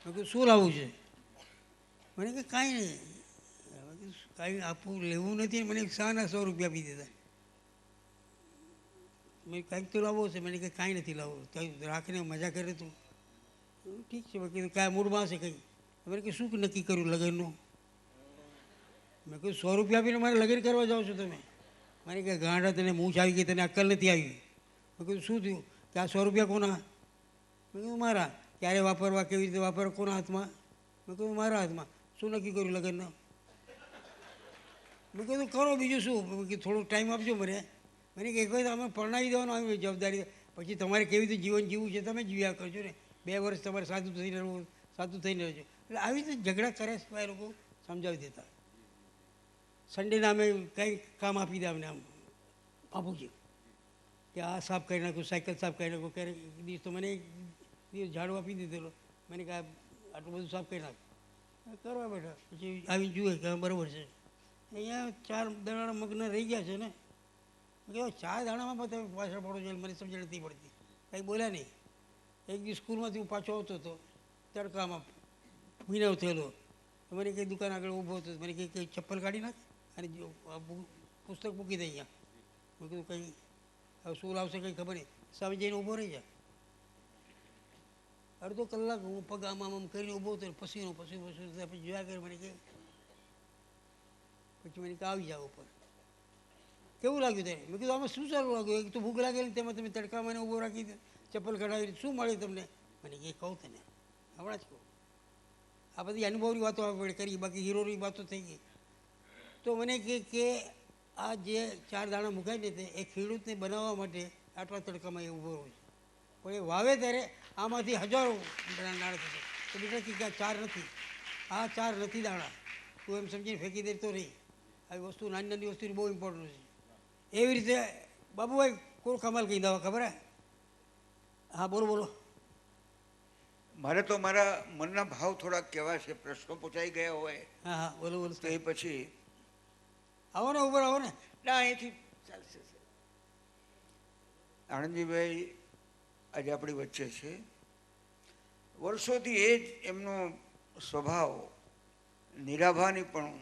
S2: મેં કીધું શું લાવવું છે? મને કે કાંઈ નહીં, કાંઈ આપવું લેવું નથી. મને શાના 100 રૂપિયા આપી દીધા. મેં કાંઈક તો લાવવો છે. મને કે કાંઈ નથી લાવવું, રાખને મજા કરે તું. ઠીક છે. મેં કીધું કાંઈ મૂડમાં હશે કંઈ. મને કે શું નક્કી કર્યું લગ્નનું? મેં કહ્યું 100 રૂપિયા આપીને મારે લગ્ન કરવા જાઓ છો તમે? મને કે ગાંડા તને મૂછ આવી ગઈ, તને અક્કલ નથી આવી. મેં કીધું શું થયું? કે આ 100 રૂપિયા કોના? મેં કીધું મારા. ક્યારે વાપરવા, કેવી રીતે વાપરવા, કોના હાથમાં? મેં કીધું મારા હાથમાં. શું નક્કી કર્યું લગ્નનું? મેં કીધું કરો બીજું શું. મેં કીધું થોડો ટાઈમ આપજો મને. મને કે એક વખત અમે પરણાવી દેવાનું આવી જવાબદારી, પછી તમારે કેવી રીતે જીવન જીવવું છે તમે જીવ્યા કરજો ને. 2 વર્ષ તમારે સાદું થઈને રહેવું, સાદું થઈને રહેજો. એટલે આવી રીતે ઝઘડા કરે છે એ લોકો, સમજાવી દેતા. સન્ડેના અમે કંઈ કામ આપી દે અમને, આમ બાપુજી કે આ સાફ કરી નાખું, સાયકલ સાફ કરી નાખું. ક્યારેક દિવસ તો મને એક દિવસ ઝાડુ આપી દીધેલો. મને કહે આટલું બધું સાફ કરી નાખ. કરવા બેઠા પછી આવીને જુએ કે બરાબર છે. અહીંયા 4 દાણા મગ્ન રહી ગયા છે ને. કહેવાય 4 દાણામાં તમે પાછળ પડો છો, મને સમજ નથી પડતી. કંઈ બોલ્યા નહીં. એક દિવસ સ્કૂલમાંથી હું પાછો આવતો હતો, તડકામાં ભીનાવ થયેલો. મને કંઈ દુકાન આગળ ઊભો હતો. મને કંઈ ચપ્પલ કાઢી નાખ અને પુસ્તક મૂકી દે અહીંયા. મેં કીધું કંઈ હવે શું લાવશે કંઈ ખબર નહીં. સામે જઈને ઊભો રહી જાય. અડધો કલાક હું પગ આમ કરીને ઊભો હતો. પસીનો પછી જોયા કરે. મને કે પછી મને કે આવી જાવ ઉપર. કેવું લાગ્યું તેને? મેં કીધું આમાં શું સારું લાગ્યું? એક તો ભૂખ લાગેલી, તેમાં તમે તડકામાં મને ઊભો રાખી ચપ્પલ કઢાવી, શું મળે તમને? મને કે કહું તને હમણાં જ કહું. આ બધી અનુભવની વાતો આપણે કરી, બાકી હીરોની વાતો થઈ ગઈ. તો મને કે આ જે 4 દાણા મુકાય ને તે એ ખેડૂતને બનાવવા માટે આટલા તડકામાં એ ઊભો હોય છે. પણ એ વાવે ત્યારે આમાંથી હજારો દાણા થશે. તો બીજા કે આ 4 નથી, આ 4 નથી દાણા, તું એમ સમજીને ફેંકી દે તો નહીં. આવી વસ્તુ નાની નાની વસ્તુની બહુ ઇમ્પોર્ટન્ટ છે. એવી રીતે બાબુભાઈ કોઈ કમાલ કહી દવા ખબર હે? હા બોલો બોલો.
S10: મારે તો મારા મનના ભાવ થોડાક કહેવા છે. પ્રશ્નો પૂછાઈ ગયા હોય.
S2: હા હા બોલો બોલો.
S10: તો એ પછી
S2: આવો ને ઉપર આવો ને.
S10: ના અહીંથી ચાલશે. આનંદજીભાઈ આજે આપણી વચ્ચે છે. વર્ષોથી એ જ એમનો સ્વભાવ, નિરાભાની પણ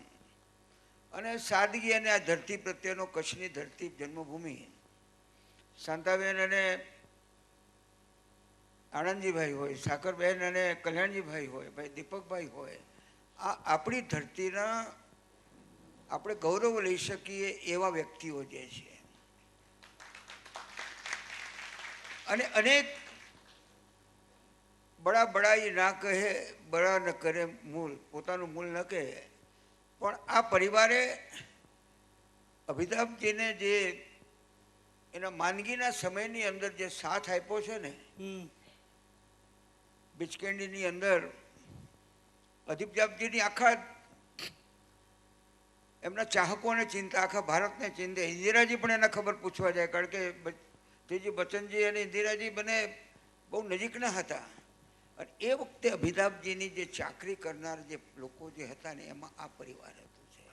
S10: અને સાદગી અને આ ધરતી પ્રત્યેનો, કચ્છની ધરતી જન્મભૂમિ, શાંતાબેન અને આનંદજીભાઈ હોય, સાકરબેન અને કલ્યાણજીભાઈ હોય, ભાઈ દીપકભાઈ હોય, આ આપણી ધરતીના આપણે ગૌરવ લઈ શકીએ એવા વ્યક્તિઓ જે છે. અને અનેક બડા બડાઈ ના કહે, બડા ન કરે મૂળ, પોતાનું મૂળ ન કહે. પણ આ પરિવારે અમિતાભજીને જે એના માંદગીના સમયની અંદર જે સાથ આપ્યો છે ને, બિચકેન્ડીની અંદર અધિપજાપજીની આખા એમના ચાહકોને ચિંતા, આખા ભારતને ચિંતા. ઇન્દિરાજી પણ એને ખબર પૂછવા જાય, કારણ કે તેજી બચ્ચનજી અને ઇન્દિરાજી બંને બહુ નજીકના હતા. અને એ વખતે અમિતાભજીની જે ચાકરી કરનાર જે લોકો જે હતા ને, એમાં આ પરિવાર હતું છે.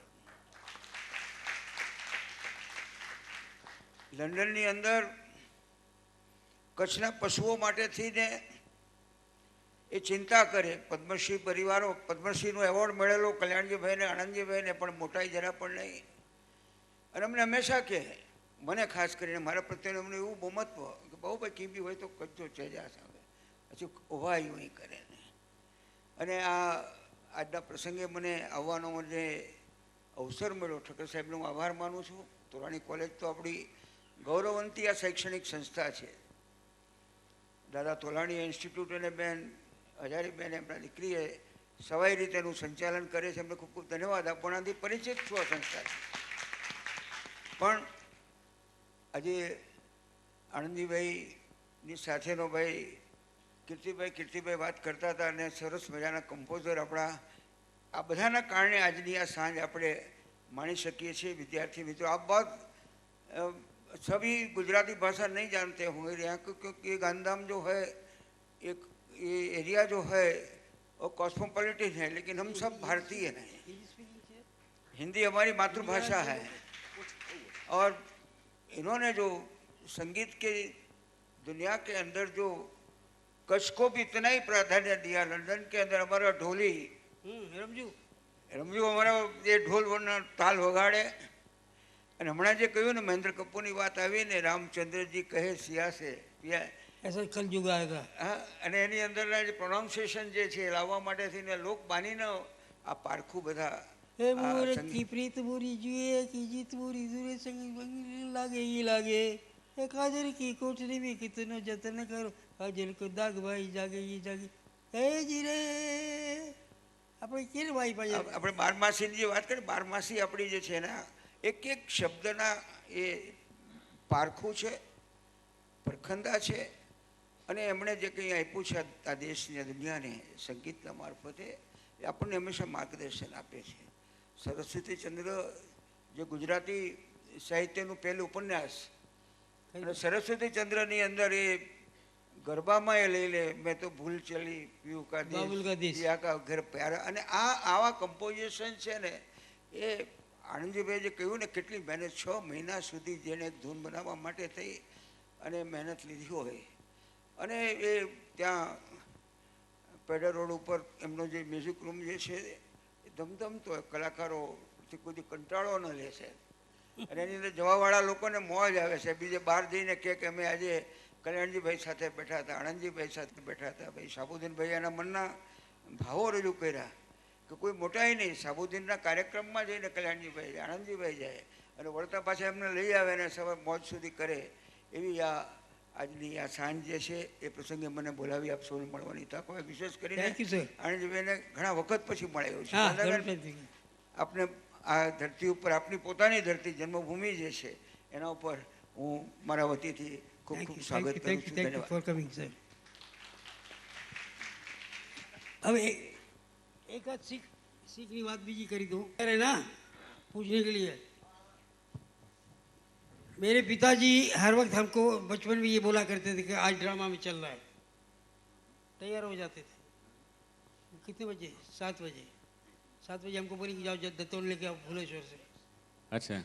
S10: લંડનની અંદર કચ્છના પશુઓ માટે થઈને એ ચિંતા કરે. પદ્મશ્રી પરિવારો, પદ્મશ્રીનો એવોર્ડ મળેલો કલ્યાણજીભાઈને, આનંદજીભાઈને પણ મોટાઈ જરા પણ નહીં. અને અમને હંમેશા કહે, મને ખાસ કરીને મારા પ્રત્યેનું અમને એવું બહુ મહત્વ કે બહુ ભાઈ કીબી હોય તો કચ્ચો ચેજા સામે પછી ઉભા એવું કરે ને. અને આજના પ્રસંગે મને આવવાનો મને અવસર મળ્યો. ઠક્કર સાહેબનો હું આભાર માનું છું. તોરાણી કોલેજ તો આપણી ગૌરવવંતી આ શૈક્ષણિક સંસ્થા છે. દાદા તોલાણી ઇન્સ્ટિટ્યૂટ અને બેન હજારીબેન એમના દીકરીએ સવાઈ રીતે એનું સંચાલન કરે છે. એમને ખૂબ ખૂબ ધન્યવાદ આપવાનાથી પરિચિત છું આ સંસ્થાથી. પણ આજે આનંદીભાઈની સાથેનો ભાઈ કીર્તિભાઈ વાત કરતા હતા અને સરસ મજાના કમ્પોઝર આપણા આ બધાના કારણે આજની આ સાંજ આપણે માણી શકીએ છીએ. विद्यार्थी मित्रों, आप बहुत सभी गुजराती भाषा नहीं जानते होंगे यहाँ क्योंकि ये गांधीधाम जो है एक ये एरिया जो है वो कॉस्मोपॉलिटन है, लेकिन हम सब भारतीय हैं. हिंदी हमारी मातृभाषा है और इन्होंने जो संगीत के दुनिया के अंदर जो कच्छ को भी इतना ही प्राधान्य दिया. लंदन के अंदर हमारा ढोली રમજુ અમારા જે ઢોલ તાલ વગાડે. અને હમણાં જે કહ્યું ને મહેન્દ્ર કપૂરની વાત આવી ને, રામચંદ્રજી કહે સિયાસે
S2: ऐसा कल युग आएगा.
S10: હા, અને એની અંદરના જે પ્રોનાઉન્સિએશન જે છે એ લાવવા માટે થઈને લોક બાનીને આ પારખું બધા
S2: એ મોર કી પ્રીત મોરી જુએ કી જીત મોરી દુરે સંગ લાગે ઈ લાગે એ કાજર કી કોઠરી में कितनो जतन करो काजल को दाग भाई जागे ઈ जागे એ જીરે આપણે કેર ભાઈ ભાઈ
S10: આપણે બારમાસીની જે વાત કરીએ, બારમાસી આપણી જે છે ને એક એક શબ્દના એ પારખું છે, પરખંદા છે. અને એમણે જે કંઈ આપ્યું છે આ દેશની આ દુનિયાને સંગીતના મારફતે એ આપણને હંમેશા માર્ગદર્શન આપે છે. સરસ્વતીચંદ્ર જે ગુજરાતી સાહિત્યનું પહેલું ઉપન્યાસ, અને સરસ્વતીચંદ્રની અંદર એ ગરબામાં એ લઈ લે મેં તો ભૂલ ચલી પીયું કા દેશ કા ઘર પ્યારા. અને આવા કમ્પોઝિશન છે ને એ આનંદજીભાઈ જે કહ્યું ને કેટલી મહેનત, 6 મહિના સુધી જેને એક ધૂન બનાવવા માટે થઈ અને મહેનત લીધી હોય. અને એ ત્યાં પેડર રોડ ઉપર એમનો જે મ્યુઝિક રૂમ જે છે એ ધમધમતો કલાકારોથી કોઈ કંટાળો ન લે છે. અને એની અંદર જવાવાળા લોકોને મોજ આવે છે. બીજે બહાર જઈને કે અમે આજે કલ્યાણજીભાઈ સાથે બેઠા હતા, આનંદજીભાઈ સાથે બેઠા હતા. ભાઈ સાબુદ્દીનભાઈ એના મનના ભાવો રજૂ કર્યા કે કોઈ મોટાઈ નહીં, સાબુદ્દીનના કાર્યક્રમમાં જઈને કલ્યાણજીભાઈ જાય, આનંદજીભાઈ જાય અને વળતા પાછા એમને લઈ આવે અને સવાર મોજ સુધી કરે. એવી આ આજની આ સાંજ જે છે એ પ્રસંગે મને બોલાવી આપ સૌને મળવાની તક હોય. વિશેષ કરીને આનંદજીભાઈને ઘણા વખત પછી મળ્યો છે. આપને આ ધરતી ઉપર આપની પોતાની ધરતી જન્મભૂમિ જે છે એના ઉપર હું મારા વતીથી ખૂબ ખૂબ સ્વાગત કરું છું. ધન્યવાદ.
S2: હવે एक आध सीख की बात बीजी करी दूँ अरे ना पूछने के लिए. मेरे पिताजी हर वक्त हमको बचपन में ये बोला करते थे कि आज ड्रामा में चल रहा है. तैयार हो जाते थे कितने बजे? 7 बजे. 7 बजे हमको बोली कि जाओ दत्तौन लेके आओ भुवनेश्वर से.
S1: अच्छा.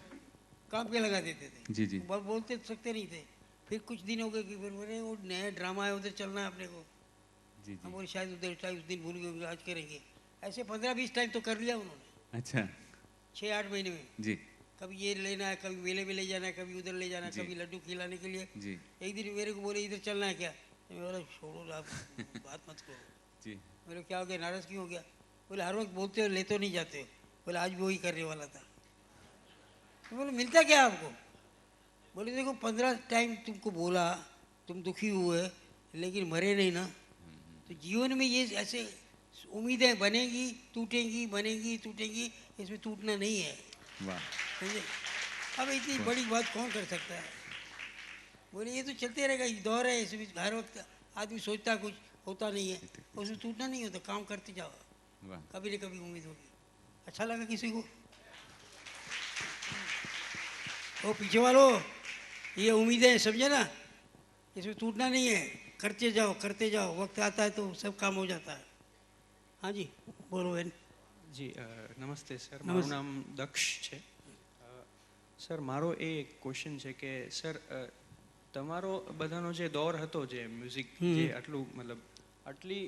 S2: काम पे लगा देते थे.
S1: जी जी.
S2: बोलते सकते नहीं थे. फिर कुछ दिन हो गए कि बोले वो नया ड्रामा है उधर चलना है अपने को.
S1: जी जी.
S2: हम बोले शायद उधर उस दिन भूल गए, आज करेंगे. ऐसे 15-20 टाइम तो कर लिया उन्होंने.
S1: अच्छा.
S2: 6-8 महीने में.
S1: जी.
S2: कभी ये लेना है, कभी मेले में ले जाना है, कभी उधर ले जाना है, कभी लड्डू खिलाने के लिए.
S1: जी.
S2: एक दिन मेरे को बोले इधर चलना है क्या? तो मैं बोला छोड़ो आप बात मत करो.
S1: जी.
S2: बोले क्या हो गया, नाराज क्यों हो गया? बोले हर वक्त बोलते हो ले तो नहीं जाते हो. बोले आज भी वही करने वाला था. तो बोले मिलता क्या आपको? बोले देखो 15 टाइम तुमको बोला, तुम दुखी हुए लेकिन मरे नहीं ना. तो जीवन में ये ऐसे उम्मीदें बनेगी टूटेंगी, बनेगी टूटेंगी, इसमें टूटना नहीं है.
S1: वाह.
S2: समझे? अब इतनी बड़ी बात कौन कर सकता है? बोले ये तो चलते रहेगा, ये दौर है. इसमें हर वक्त आदमी सोचता कुछ होता नहीं है, उसमें टूटना नहीं होता. काम करते जाओ, कभी न कभी उम्मीद होगी. अच्छा लगा किसी को? वो पीछे वालों ये उम्मीदें समझे ना, इसमें टूटना नहीं है. करते जाओ, वक्त आता है तो सब काम हो जाता है. हाँ जी बोलो બેન.
S5: જી નમસ્તે સર, મારું નામ દક્ષ છે. સર મારો એ ક્વેશ્ચન છે કે સર તમારો બધાનો જે દોર હતો જે મ્યુઝિક જે આટલું મતલબ આટલી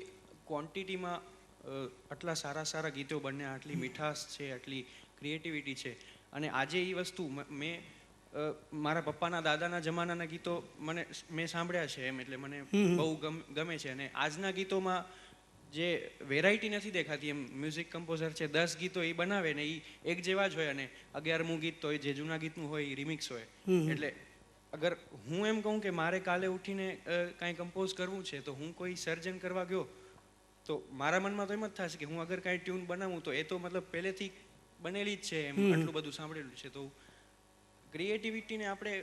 S5: ક્વોન્ટિટીમાં આટલા સારા સારા ગીતો બન્યા, આટલી મીઠાશ છે, આટલી ક્રિએટિવિટી છે, અને આજે એ વસ્તુ મેં મારા પપ્પાના દાદાના જમાનાના ગીતો મેં સાંભળ્યા છે એમ, એટલે મને બહુ ગમે છે. અને આજના ગીતોમાં
S11: જે વેરાયટી નથી દેખાતી એમ. મ્યુઝિક કમ્પોઝર છે 10 ગીતો એ બનાવે ને એ એક જેવા જ હોય, અને 11મું ગીત તો જે જૂના ગીતનું હોય એ રિમિક્સ હોય. એટલે અગર હું એમ કહું કે મારે કાલે ઉઠીને કાંઈ કમ્પોઝ કરવું છે, તો હું કોઈ સર્જન કરવા ગયો તો મારા મનમાં તો એમ જ થશે કે હું અગર કાંઈ ટ્યુન બનાવું તો એ તો મતલબ પહેલેથી બનેલી જ છે એમ, આટલું બધું સાંભળેલું છે. તો ક્રિએટિવિટીને આપણે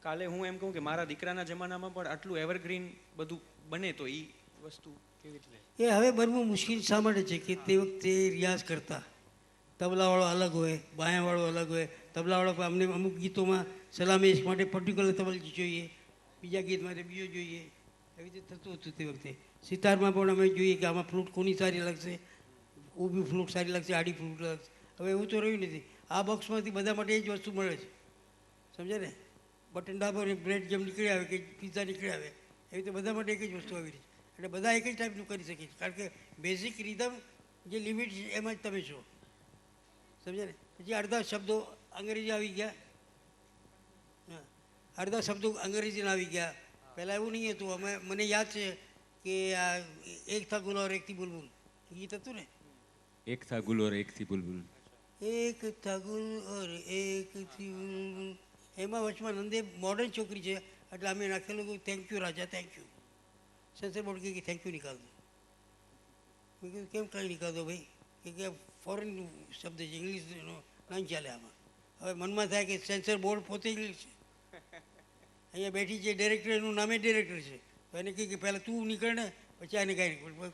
S11: કાલે હું એમ કહું કે મારા દીકરાના જમાનામાં પણ આટલું એવરગ્રીન બધું બને, તો એ વસ્તુ કેવી રીતે?
S2: એ હવે બનવું મુશ્કેલ શા માટે છે કે તે વખતે રિયાઝ કરતા તબલાવાળો અલગ હોય, બાયાવાળો અલગ હોય. તબલાવાળો અમને અમુક ગીતોમાં સલામી માટે પર્ટિક્યુલર તબલ જોઈએ, બીજા ગીત માટે બીજો જોઈએ, એવી રીતે થતું હતું તે વખતે. સિતારમાં પણ અમે જોઈએ કે આમાં ફ્લૂટ કોની સારી લાગશે, ઊભી ફ્લૂટ સારી લાગશે, આડી ફ્લૂટ લાગશે. હવે એવું તો રહ્યું નથી. આ બોક્સમાંથી બધા માટે એ જ વસ્તુ મળે છે, સમજે ને? બટન ડાબો ને બ્રેડ જેમ નીકળી આવે કે પિઝા નીકળી આવે, એવી રીતે બધા માટે એક જ વસ્તુ આવી રહી છે. એટલે બધા એક જ ટાઈપનું કરી શકે છે, કારણ કે બેઝિક રિધમ જે લિમિટ છે એમાં જ તમે છો, સમજે ને? પછી અડધા શબ્દો અંગ્રેજી આવી ગયા, અડધા શબ્દો અંગ્રેજીના આવી ગયા. પહેલાં એવું નહીં હતું. અમે મને યાદ છે કે આ એક થા ગુલ ઓર એક થી બુલબુલ ગીત હતું ને,
S1: એક થા ગુલ ઓર એક થી બુલબુલ,
S2: એક થા ગુલ ઓર એક થી બુલબુલ, એમાં વચમાં નંદે મોડર્ન છોકરી છે એટલે અમે નાખેલું કે thank you Raja, thank you. Censor board કે થેન્ક યુ નિકાલ દો. મેં કીધું કેમ કાંઈ નિકાલ દો ભાઈ, કે ફોરેન શબ્દ છે, ઇંગ્લિશનો નહીં ચાલે આમાં. હવે મનમાં થાય કે સેન્સર બોર્ડ પોતે ઇંગ્લિશ છે, અહીંયા બેઠી છે ડિરેક્ટર, એનું નામે ડિરેક્ટર છે, તો એને કહે કે પહેલાં તું નીકળ ને પછી આને કાંઈ નીકળ,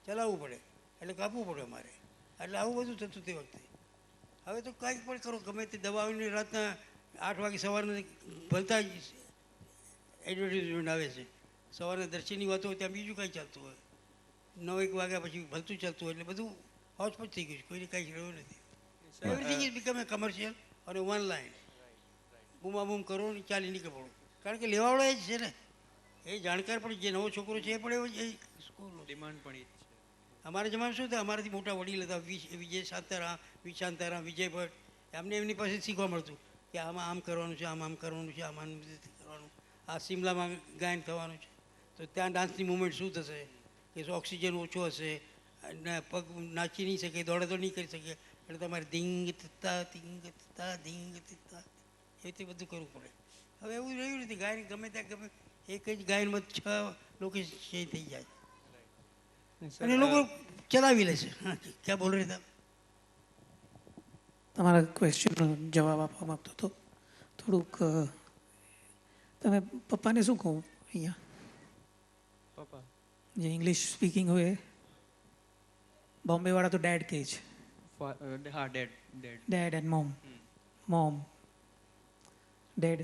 S2: ચલાવવું પડે એટલે કાપવું પડે અમારે. એટલે આવું બધું થતું તે વખતે. હવે તો કાંઈક પણ કરો, ગમે તે દવાઓની રાતના 8 વાગે સવારના ભલતા જ એડવર્ટિઝમેન્ટ આવે છે. સવારના દર્શનની વાતો હોય ત્યાં બીજું કાંઈ ચાલતું હોય, 9-1 વાગ્યા પછી ભલતું ચાલતું હોય, એટલે બધું હોચપોચ થઈ ગયું છે, કોઈને કાંઈ રહ્યું નથી. Everything is become A commercial અને વન લાઇન. બૂમાબૂમ કરો ને ચાલી નીકળ પડો, કારણ કે લેવાવાળો એ જ છે ને, એ જાણકાર પણ જે નવો છોકરો છે એ પણ એવો જ સ્કૂલનો
S11: ડિમાન્ડ પણ એ જ છે.
S2: અમારા જમાનામાં શું થાય, અમારાથી મોટા વડીલ હતા, વિજય શાંતારામ, વિજય ભટ્ટ, અમને એમની પાસે શીખવા મળતું કે આમાં આમ કરવાનું છે, આમ કરવાનું છે, આમાં કરવાનું, આ શિમલામાં ગાયન થવાનું છે, તો ત્યાં ડાન્સની મુવમેન્ટ શું થશે, કે ઓક્સિજન ઓછો હશે અને પગ નાચી નહીં શકે, દોડે તો નહીં કરી શકે, એટલે તમારે ધીંગ તિત્તા ધીંગ તિત્તા એ રીતે બધું કરવું પડે. હવે એવું રહ્યું નથી. ગાયન ગમે ત્યાં ગમે એક જ ગાયનમાં 6 લોકેશન ચેન્જ થઈ જાય અને લોકો ચલાવી લે છે. હા, ક્યાં બોલ રહે હતા?
S3: તમારા ક્વેશ્ચનનો જવાબ આપવા માગતો હતો. થોડુંક તમે પપ્પાને શું કહું અહીંયા?
S11: પપ્પા
S3: જે ઇંગ્લિશ સ્પીકિંગ હોય, બોમ્બેવાળા તો ડેડ કહે છે.
S11: હા, dad
S3: dad and mom dad.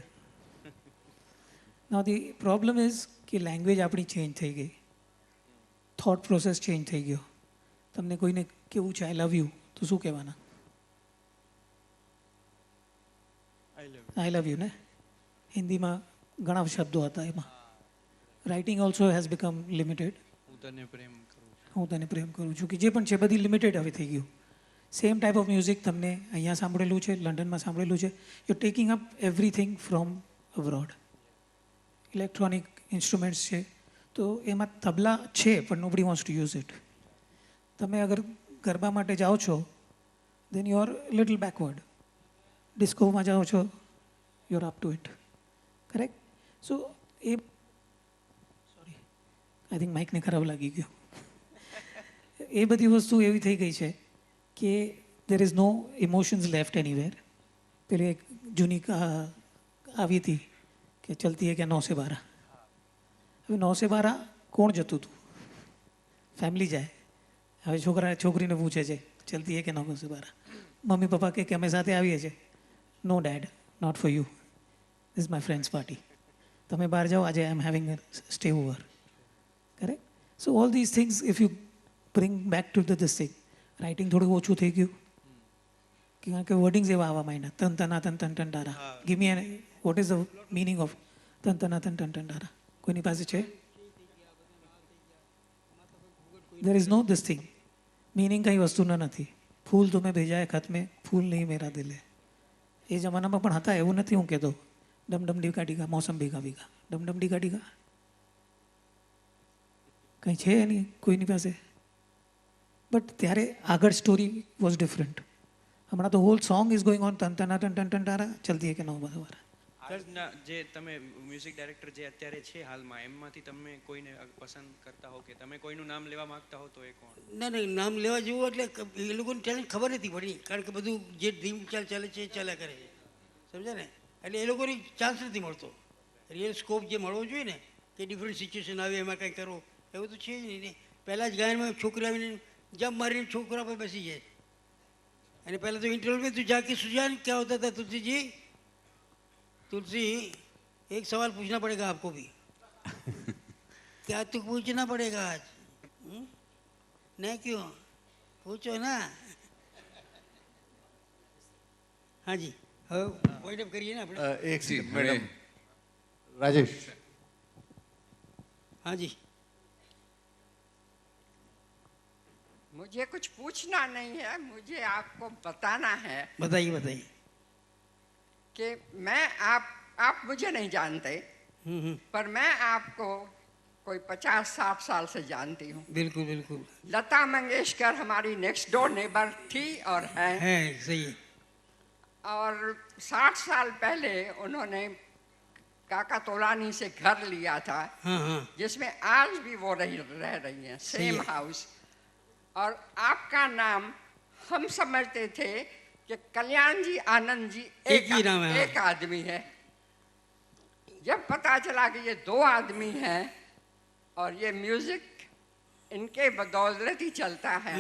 S3: Now the problem is કે લેંગ્વેજ આપણી ચેન્જ થઈ ગઈ, થોટ પ્રોસેસ ચેન્જ થઈ ગયો. તમને કોઈને કેવું છે આઈ લવ યુ, તો શું કહેવાના? આઈ લવ યુ ને? હિન્દીમાં ઘણા શબ્દો હતા, એમાં writing also has become limited.
S11: હું તને પ્રેમ કરું છું,
S3: હું તને પ્રેમ કરું છું, કે જે પણ છે બધી લિમિટેડ હવે થઈ ગયું. સેમ ટાઈપ ઓફ મ્યુઝિક તમને અહીંયા સાંભળેલું છે, લંડનમાં સાંભળેલું છે. You taking up everything from abroad. Electronic instruments છે, તો એમાં તબલા છે પણ nobody wants to use it. તમે અગર ગરબા માટે જાઓ છો then you are little backward. ડિસ્કોમાં જાઓ છો you are up to it, correct? So એ સોરી, આઈ થિંક માઇકને ખરાબ લાગી ગયો. એ બધી વસ્તુ એવી થઈ ગઈ છે કે there is no emotions left anywhere. પેલી એક જૂની આવી હતી કે ચલતી હે કે 9 से 12. હવે 9 से 12 કોણ જતું હતું? ફેમિલી જાય. હવે છોકરીને પૂછે છે ચલતી હે કે 9 से 12. મમ્મી પપ્પા કે અમે સાથે આવીએ છીએ. No dad, not for you, this my friends party. તમે બહાર જાઓ, આજે I am having stay over. Correct? So all these things if you bring back to the this thing, writing થોડું ઓછું થઈ ગયું, કારણ કે વર્ડિંગ્સ એવા આવવા માંડ્યા. તન તના તન તન ટન ટારા. Give me what is the meaning of તન તના તન ટન ટન ટારા? કોઈની પાસે છે? There is no this thing. Meaning કંઈ વસ્તુના નથી. ફૂલ તુમે ભેજા ખત મેં, ફૂલ નહીં મેરા દિલ હે. એ જમાનામાં પણ હતા, એવું નથી હું કહેતો. ડમડમ ડીકા ડીકા મોસમ ભીગા ભીગા, ડમડમ ડીકા ડીકા કંઈ છે એની કોઈની પાસે? બટ ત્યારે આગળ સ્ટોરી વોઝ ડિફરન્ટ. હમણાં તો whole song is going on તન તના ટન ટન ટન તારા ચલતી હે કે નવ બરાબર.
S11: આજના જે તમે મ્યુઝિક ડાયરેક્ટર જે અત્યારે છે હાલમાં, એમમાંથી તમે કોઈને પસંદ કરતા હો કે તમે કોઈનું નામ લેવા માંગતા હો તો એ કોણ?
S2: ના ના, નામ લેવા જેવું એટલે એ લોકોને ટેલેન્ટ ખબર નથી પડી, કારણ કે બધું જે ડ્રીમ ચાલે છે એ ચાલ્યા કરે છે, સમજ્યા ને? એટલે એ લોકોને ચાન્સ નથી મળતો. રિયલ સ્કોપ જે મળવો જોઈએ ને, કે ડિફરન્ટ સિચ્યુએશન આવે એમાં કંઈ કરો, એવું તો છે જ નહીં ને. પહેલાં જ ગાયનમાં છોકરી આવીને જમ્પ મારીને છોકરા પર બેસી જાય, અને पहले तो इंटरवल में तू जाके सुझान क्या होता था तुलसी जी? तुलसी, एक सवाल पूछना पड़ेगा आपको भी. क्या तू पूछना पड़ेगा आज? नहीं क्यों? पूछो ना. हाँ जी, पॉइंट अप करिए ना अपने.
S12: एक सेकंड मैडम, राजेश.
S2: हाँ जी.
S13: मुझे कुछ पूछना नहीं है, मुझे आपको बताना है.
S2: बताइए बताइए.
S13: कि मैं आप मुझे नहीं जानते, पर मैं आपको कोई 50-60 साल से जानती हूँ.
S2: बिल्कुल बिल्कुल.
S13: लता मंगेशकर हमारी नेक्स्ट डोर नेबर थी और है.
S2: सही है.
S13: और 60 साल पहले उन्होंने काका तोलानी से घर लिया था, जिसमें आज भी वो रह रही हैं, सेम हाउस. और आपका नाम हम समझते थे कि कल्याण जी आनंद जी एक ही नाम है, एक आदमी है. जब पता चला कि ये 2 आदमी हैं और ये म्यूजिक इनके बदौलत ही चलता है,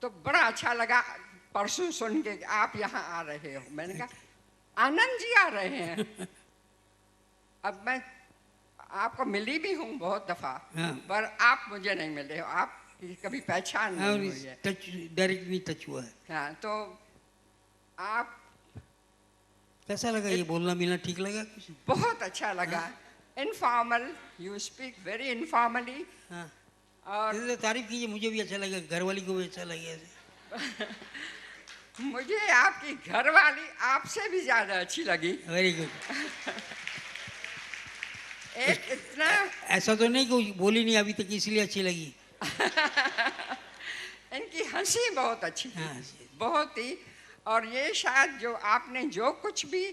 S13: तो बड़ा अच्छा लगा परसों सुन के कि आप यहाँ आ रहे हो. मैंने कहा आनंद जी आ रहे हैं. अब मैं आपको मिली भी हूँ बहुत दफा, पर आप मुझे नहीं मिले हो, आप कभी पहचान नहीं हुई है.
S2: टच डायरेक्ट नहीं टच हुआ है.
S13: हाँ, तो आप
S2: कैसा लगा ये बोलना मिलना? ठीक लगा? कुछ
S13: बहुत अच्छा लगा. Informal, you speak very informally.
S2: और तारीफ कीजिए, मुझे भी अच्छा लगा, घरवाली को भी अच्छा लगा.
S13: मुझे आपकी घरवाली आपसे भी ज्यादा अच्छी लगी.
S2: Very good.
S13: एक इतना
S2: ऐसा तो नहीं कि बोली नहीं अभी तक इसलिए अच्छी लगी.
S13: इनकी हंसी बहुत अच्छी थी, बहुत ही. और ये शायद जो आपने जो कुछ भी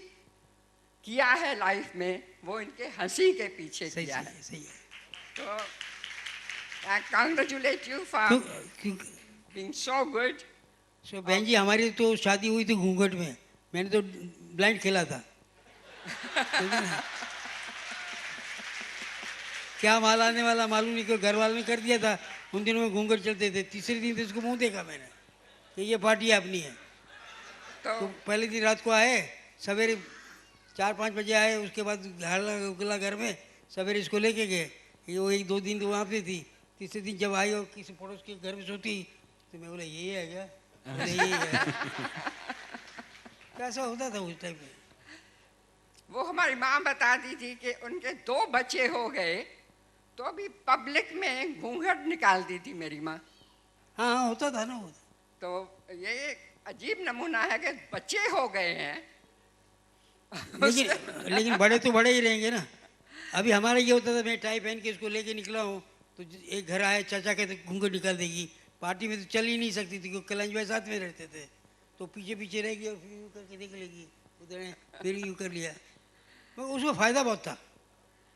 S13: किया है लाइफ में, वो इनके हंसी के पीछे किया है.
S2: सही है.
S13: तो I congratulate you for being so good.
S2: So बहन जी, हमारी तो शादी हुई थी घूंघट में, मैंने तो ब्लाइंड खेला था. क्या माल आने वाला मालूम नहीं, क्यों घर वालों ने कर दिया था. उन दिनों में घूंघट चलते थे. तीसरे दिन तो इसको मुंह देखा मैंने कि ये पार्टी अपनी है. तो पहले दिन रात को आए, सवेरे 4-5 बजे आए, उसके बाद हल्ला उगला घर में, सवेरे इसको लेके गए. ये वो 1-2 दिन तो वहाँ पे थी. तीसरे दिन जब आई और किसी पड़ोस के घर में सोती, तो मैं बोला ये है क्या? यही है. कैसा होता था उस टाइम में.
S13: वो हमारी माँ बताती थी कि उनके 2 बच्चे हो गए तो भी पब्लिक में घूंघट निकालती थी मेरी माँ.
S2: हाँ होता था ना वो.
S13: तो ये अजीब नमूना है कि बच्चे हो गए हैं.
S2: लेकिन बड़े तो बड़े ही रहेंगे ना. अभी हमारा ये होता था, मैं टाई पहन के इसको लेके निकला हूँ, तो एक घर आए, चाचा कहते घूंघट निकाल देगी. पार्टी में तो चल ही नहीं सकती थी, क्योंकि कलंज भाई साथ में रहते थे, तो पीछे पीछे रहेगी और फिर यूँ करके देख लेगी, उधर फिर यूँ कर लिया. मगर उसमें फ़ायदा बहुत था.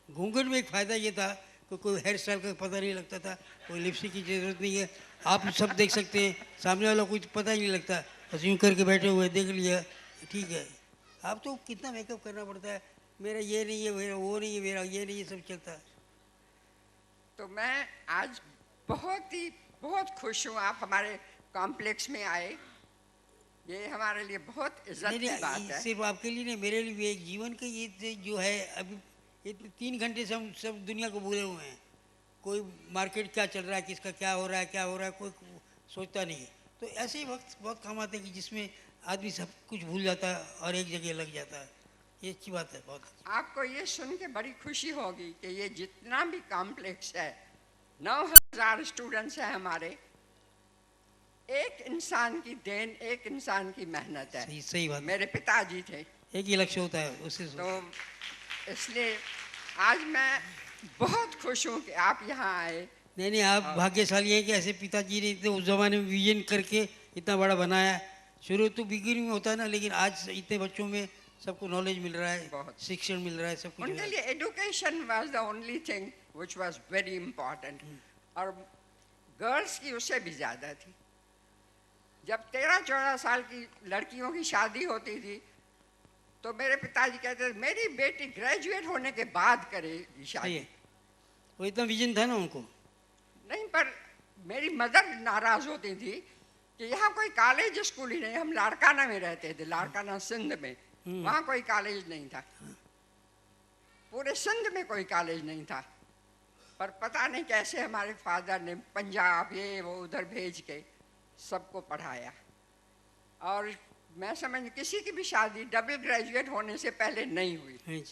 S2: घूंघट में एक फ़ायदा ये था कि कोई हेयर स्टाइल का पता नहीं लगता था, कोई लिपस्टिक की ज़रूरत नहीं है, आप सब देख सकते हैं, सामने वाला कुछ पता ही नहीं लगता, बस यूँ करके बैठे हुए देख लिया, ठीक है. आप तो कितना मेकअप करना पड़ता है, मेरा ये नहीं है, मेरा वो नहीं है, मेरा ये नहीं है, सब चलता है.
S13: तो मैं आज बहुत खुश हूँ आप हमारे कॉम्प्लेक्स में आए. ये हमारे लिए बहुत इज्जत की बात है.
S2: सिर्फ आपके लिए नहीं, मेरे लिए भी एक जीवन का ये जो है. अभी ये 3 घंटे से हम सब दुनिया को भूले हुए हैं. कोई मार्केट क्या चल रहा है, किसका क्या हो रहा है, कोई सोचता नहीं है. तो ऐसे ही वक्त बहुत काम आते हैं कि जिसमें आदमी सब कुछ भूल जाता है और एक जगह लग जाता है. ये अच्छी बात है बहुत.
S13: आपको ये सुन के बड़ी खुशी होगी कि ये जितना भी कॉम्प्लेक्स है, 9000 स्टूडेंट्स हैं हमारे. एक इंसान की देन, एक इंसान की मेहनत है.
S2: सही बात.
S13: मेरे पिताजी थे.
S2: एक ही लक्ष्य होता है उससे.
S13: तो इसलिए आज मैं बहुत खुश हूँ कि आप यहाँ आए.
S2: नहीं नहीं, आप भाग्यशाली हैं कि ऐसे पिताजी ने इतने उस जमाने में विजन करके इतना बड़ा बनाया। शुरू तो बिगिनिंग में होता है ना, लेकिन आज इतने बच्चों में सबको नॉलेज मिल रहा है, शिक्षण मिल रहा है, सब कुछ मिल
S13: उनके
S2: रहा है।
S13: लिए education was the only thing which was very important, और गर्ल्स की उससे भी ज़्यादा थी। जब 13-14 साल की लड़कियों की शादी होती थी तो मेरे पिताजी कहते थे मेरी बेटी ग्रेजुएट होने के बाद करेगी
S2: सही
S13: शादी।
S2: है, वो इतना विजन था ना उनको।
S13: नहीं, पर मेरी मदर नाराज होती थी कि यहाँ कोई कॉलेज स्कूल ही नहीं। हम लाड़काना में रहते थे, लाड़काना सिंध में, वहाँ कोई कॉलेज नहीं था, पूरे सिंध में कोई कॉलेज नहीं था। पर पता नहीं कैसे हमारे फादर ने पंजाब ये वो उधर भेज के सबको पढ़ाया। और मैं समझ किसी की भी शादी डबल ग्रेजुएट होने से पहले नहीं हुई।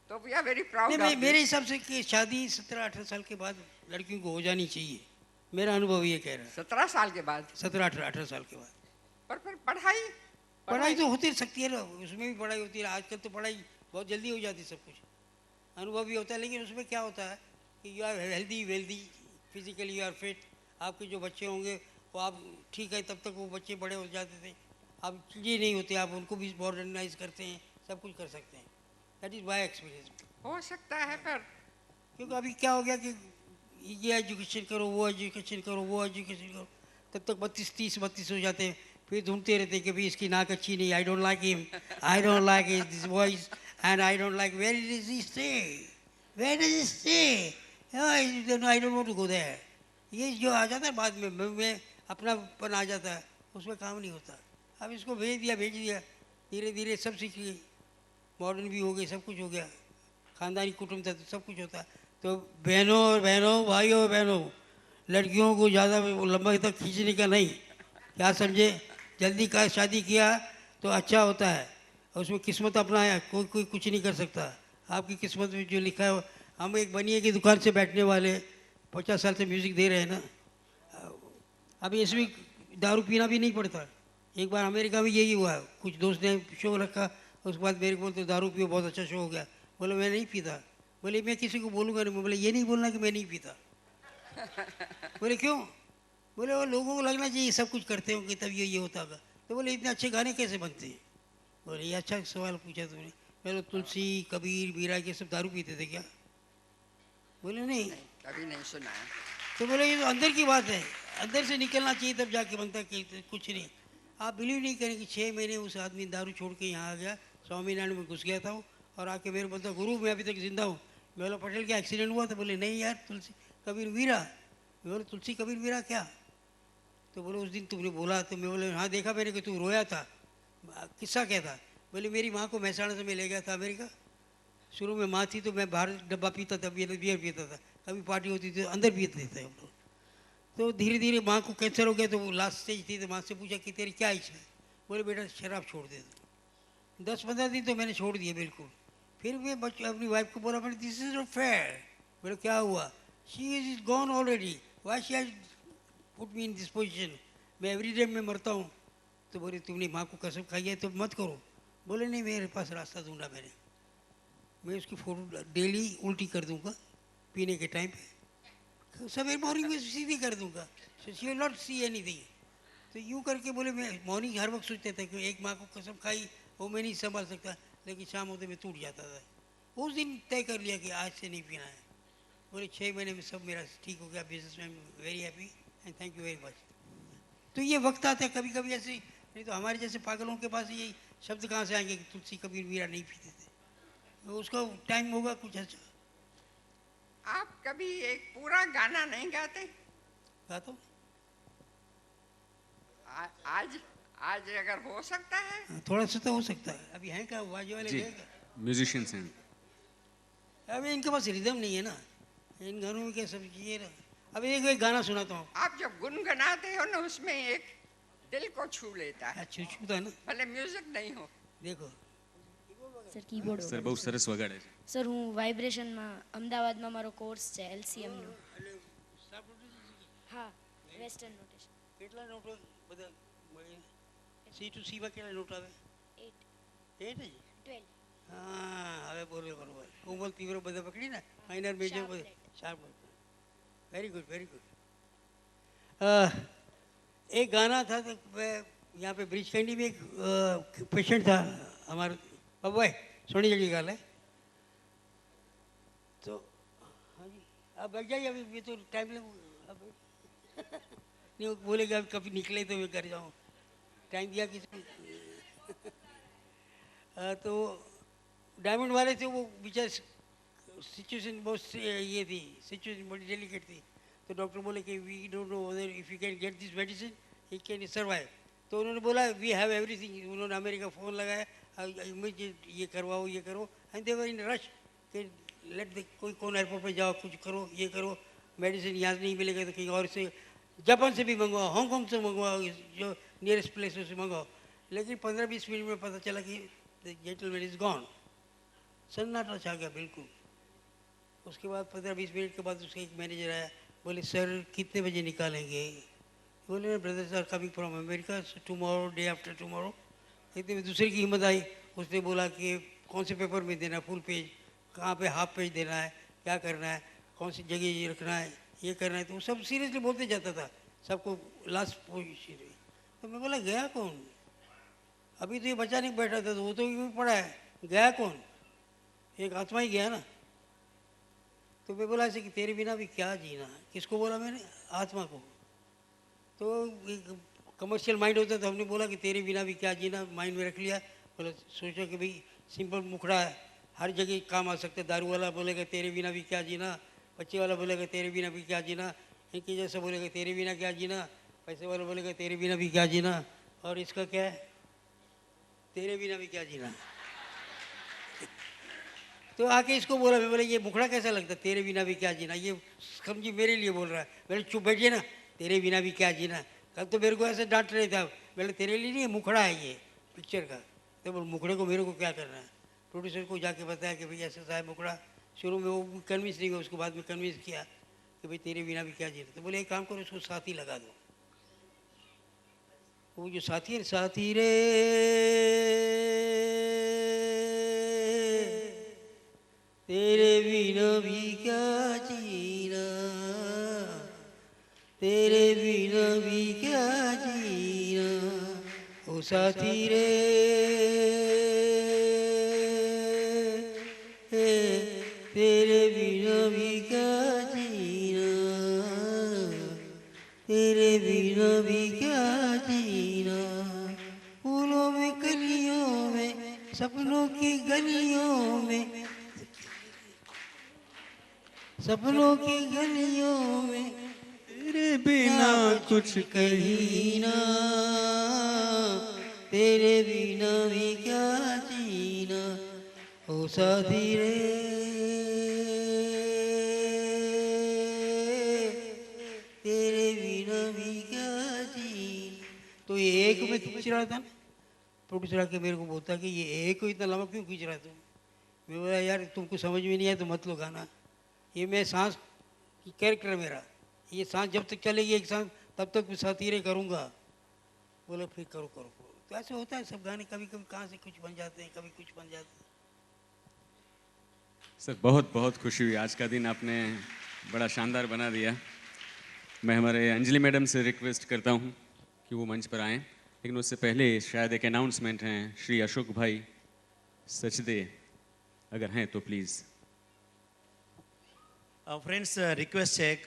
S13: तो वी आर वेरी प्राउड।
S2: मेरे हिसाब से कि शादी 17-18 साल के बाद लड़कियों को हो जानी चाहिए, मेरा अनुभव ये कह रहा है।
S13: 17 साल के बाद,
S2: 17-18 साल के बाद।
S13: पर फिर पढ़ाई
S2: तो होती सकती है ना, उसमें भी पढ़ाई होती है। आजकल तो पढ़ाई बहुत जल्दी हो जाती है, सब कुछ अनुभव भी होता है। लेकिन उसमें क्या होता है कि you are healthy wealthy, physically you are fit. आपके जो बच्चे होंगे वो आप ठीक है, तब तक वो बच्चे बड़े हो जाते थे। अब चीज़ें नहीं होती, आप उनको भी मॉडर्नाइज करते हैं, सब कुछ कर सकते हैं। That is my experience.
S13: हो सकता है, पर
S2: क्योंकि अभी क्या हो गया कि ये एजुकेशन करो, वो एजुकेशन करो, वो एजुकेशन करो, तब तक 32 हो जाते हैं। फिर ढूंढते रहते हैं कि भाई इसकी नाक अच्छी नहीं, I don't like him, I don't like this voice, and I don't like where does he stay, where does he stay, I don't want to go there. ये जो आ जाता है बाद में अपनापन आ जाता है, उसमें काम नहीं होता। अब इसको भेज दिया, धीरे धीरे सब सीख गई, मॉडर्न भी हो गई, सब कुछ हो गया, खानदानी कुटुंब था तो सब कुछ होता है। तो बहनों भाइयों बहनों, लड़कियों को ज़्यादा लंबा तक खींचने का नहीं, क्या समझे। जल्दी का शादी किया तो अच्छा होता है, और उसमें किस्मत अपना है, कोई कुछ नहीं कर सकता। आपकी किस्मत में जो लिखा है। हम एक बनिए की दुकान से बैठने वाले 50 साल से म्यूज़िक दे रहे हैं ना, अभी इसमें दारू पीना भी नहीं पड़ता। एक बार अमेरिका में यही हुआ, कुछ दोस्त ने शो रखा, उसके बाद मेरे को बोलते दारू पियो, बहुत अच्छा शो हो गया। बोले मैं नहीं पीता। बोले मैं किसी को बोलूँगा नहीं। बोले ये नहीं बोलना कि मैं नहीं पीता। बोले क्यों? बोले वो लोगों को लगना चाहिए सब कुछ करते हो कि तब ये होता होगा। तो बोले इतने अच्छे गाने कैसे बनते हैं? बोले ये अच्छा सवाल पूछा तुमने। बोले तुलसी कबीर मीरा के सब दारू पीते थे क्या? बोले नहीं,
S13: कभी नहीं सुना है।
S2: तो बोले ये तो अंदर की बात है, अंदर से निकलना चाहिए तब जाके बनता कि कुछ नहीं। आप बिलीव नहीं करेंगे, 6 महीने उस आदमी दारू छोड़ के यहाँ आ गया, स्वामीनारायण में घुस गया था वो, और आके मेरे बोलता गुरु मैं अभी तक जिंदा हूँ। मैं बोला पटेल का एक्सीडेंट हुआ? तो बोले नहीं यार, तुलसी कबीर मीरा। मैं बोले तुलसी कबीर मीरा क्या? तो बोले उस दिन तुमने बोला। तो मैं बोले हाँ देखा मैंने कि तू रोया था। किस्सा क्या था? बोले मेरी माँ को महसाणा से मैं ले गया था अमेरिका। शुरू में माँ थी तो मैं बाहर डब्बा पीता था, बियर पीता था, कभी पार्टी होती थी तो अंदर पीते थे हम लोग। तो धीरे धीरे माँ को कैंसर हो गया, तो वो लास्ट स्टेज थी। तो माँ से पूछा कि तेरी क्या इच्छा है? बोले बेटा शराब छोड़ दे दो। 10-15 दिन तो मैंने छोड़ दिया बिल्कुल। फिर मैं अपनी वाइफ को बोला, मैंने दिस इज नॉट फेयर। बोले क्या हुआ? She is gone already, why she has put me in this position. मैं एवरी डे में मरता हूँ। तो बोले तुमने माँ को कसम खाई है तो मत करो। बोले नहीं, मेरे पास रास्ता ढूंढा मैंने, मैं उसकी फ़ोटो डेली उल्टी कर दूंगा पीने के टाइम पे, सवेरे मॉर्निंग में सीधी कर दूंगा, she will not see anything. तो यूँ करके बोले मैं मॉर्निंग हर वक्त सोचता था कि एक माँ को कसम खाई वो मैं नहीं संभाल सकता, लेकिन शाम होते मैं टूट जाता था। उस दिन तय कर लिया कि आज से नहीं पीना है। बोले 6 महीने में सब मेरा ठीक हो गया, बिजनेस में very happy and thank you very much. तो ये वक्त आता है कभी कभी ऐसे, नहीं तो हमारे जैसे पागलों के पास ये शब्द कहाँ से आएंगे कि तुलसी कबीर मीरा नहीं पीते थे। तो उसका टाइम होगा कुछ अच्छा।
S13: आप कभी एक पूरा गाना नहीं गाते?
S2: गाता हूँ।
S13: आज अगर हो सकता है
S2: थोड़ा सा तो हो सकता है। अभी हैं क्या बाजे वाले?
S1: जी,
S2: हैं क्या?
S1: म्यूजिशियंस हैं।
S2: अभी इनके पास रिदम नहीं है ना, इन गानों में क्या सब चीज़ें ना। अभी एक गाना सुनाता हूँ।
S13: आप जब गुनगुनाते हो ना, उसमें एक दिल को छू लेता है।
S2: छूता है ना,
S13: भले म्यूजिक नहीं हो।
S2: देखो
S14: સર કીબોર્ડ
S1: સર બહુ સરસ વગાડે છે.
S14: સર હું વાઇબ્રેશનમાં અમદાવાદમાં મારો કોર્સ છે LCMનો. હા, વેસ્ટર્ન નોટેશન.
S2: કેટલા નોટો બધા મળીને? સી ટુ સીમાં કેટલા નોટ આવે? 8 જ?
S14: 12.
S2: હા હવે બોલો બરોબર. કોમલ તીવ્ર બધા પકડીને minor major sharp. Very good very good. एक गाना था तो मैं यहाँ पे ब्रिज कैंडी में एक पेशेंट था हमारा बाबू भाई सोनी जड़ी गाल है तो हाँ जी आप बैठ जाइए अभी ये तो टाइम लग नहीं वो बोलेगा कभी निकले तो मैं कर जाऊँ टाइम दिया किसी तो डायमंड वाले थे वो बेचारे सिचुएशन बहुत ये थी सिचुएशन बड़ी डेलिकेट थी तो डॉक्टर बोले कि we don't know whether if you can get this medicine he can survive तो उन्होंने बोला वी हैव एवरीथिंग उन्होंने अमेरिका फ़ोन लगाया इमीडिएट ये करवाओ ये करो and they were in rush कि लेट द कोई कौन एयरपोर्ट पे जाओ कुछ करो ये करो मेडिसिन यहाँ से नहीं मिलेगा तो कहीं और से जापान से भी मंगवाओ हांगकॉन्ग से मंगवाओ जो नियरेस्ट प्लेस से मंगवाओ लेकिन 15-20 मिनट में पता चला कि द जेंटलमैन इज गॉन सन्नाटा छा गया बिल्कुल। उसके बाद 15-20 मिनट के बाद उसका एक मैनेजर आया बोले सर कितने बजे निकालेंगे बोले brothers are coming from America tomorrow day after tomorrow. इतने में दूसरे की हिम्मत आई उसने बोला कि कौन से पेपर में देना फुल पेज कहाँ पे हाफ पेज देना है क्या करना है कौन सी जगह ये रखना है ये करना है तो वो सब सीरियसली बोलते जाता था सबको लास्ट पोजिशन में। तो मैं बोला गया कौन अभी तो ये बच्चा नहीं बैठा था तो वो तो यूँ पड़ा है गया कौन एक आत्मा ही गया ना। तो मैं बोला ऐसे कि तेरे बिना भी क्या जीना किसको बोला मैंने आत्मा को। तो कमर्शियल माइंड होता तो हमने बोला कि तेरे बिना भी क्या जीना माइंड में रख लिया। बोला सोचा कि भाई सिंपल मुखड़ा है हर जगह काम आ सकता है। दारू वाला बोलेगा तेरे बिना भी क्या जीना बच्चे वाला बोलेगा तेरे बिना भी क्या जीना इनके जैसा बोलेगा तेरे बिना क्या जीना पैसे वाला बोलेगा तेरे बिना भी क्या जीना और इसका क्या है तेरे बिना भी क्या जीना। तो आके इसको बोला मैं बोले ये मुखड़ा कैसा लगता तेरे बिना भी क्या जीना ये समझी मेरे लिए बोल रहा है। मैंने चुप बैठिए ना तेरे बिना भी क्या जीना कल तो मेरे को ऐसे डांट रहे था बोले तेरे लिए नहीं मुखड़ा है ये पिक्चर का। तो बोल मुखड़े को मेरे को क्या करना है प्रोड्यूसर को जाके बताया कि भाई ऐसा है मुखड़ा। शुरू में वो कन्विंस नहीं हुआ उसको बाद में कन्विंस किया कि भाई तेरे बिना भी क्या जीना। तो बोले एक काम करो उसको साथी लगा दो। वो जो साथी है साथी रे तेरे बिना भी क्या जीना तेरे बिना भी क्या जीना ओ साथी रे तेरे बिना भी क्या जीना तेरे बिना भी क्या जीना। फूलों में कलियों में सपनों की गलियों में सपनों की गलियों में
S1: तेरे बिना कुछ
S2: कहीं ना तेरे बिना भी क्या जीना ओ साथी रे तेरे बिना भी क्या जीना। तो ये एक में खींच रहा था प्रोड्यूसर आके मेरे को बोलता कि ये एक को इतना लंबा क्यों खींच रहा तुम। मैं बोला यार तुमको समझ में नहीं आया तो मत लो गाना ये मैं सांस की कैरेक्टर है मेरा ये सांस जब तक चलेगी एक सांस तब तक मैं साथी रे करूँगा। बोले फिर करो करो करो। तो ऐसे होता है सब गाने कभी कभी कहाँ से कुछ बन जाते हैं कभी कुछ बन जाते हैं।
S1: सर बहुत बहुत खुशी हुई आज का दिन आपने बड़ा शानदार बना दिया। मैं हमारे अंजलि मैडम से रिक्वेस्ट करता हूँ कि वो मंच पर आएँ लेकिन उससे पहले शायद एक अनाउंसमेंट हैं श्री अशोक भाई सचदे अगर हैं तो प्लीज़।
S7: ફ્રેન્ડ્સ રિક્વેસ્ટ છે એક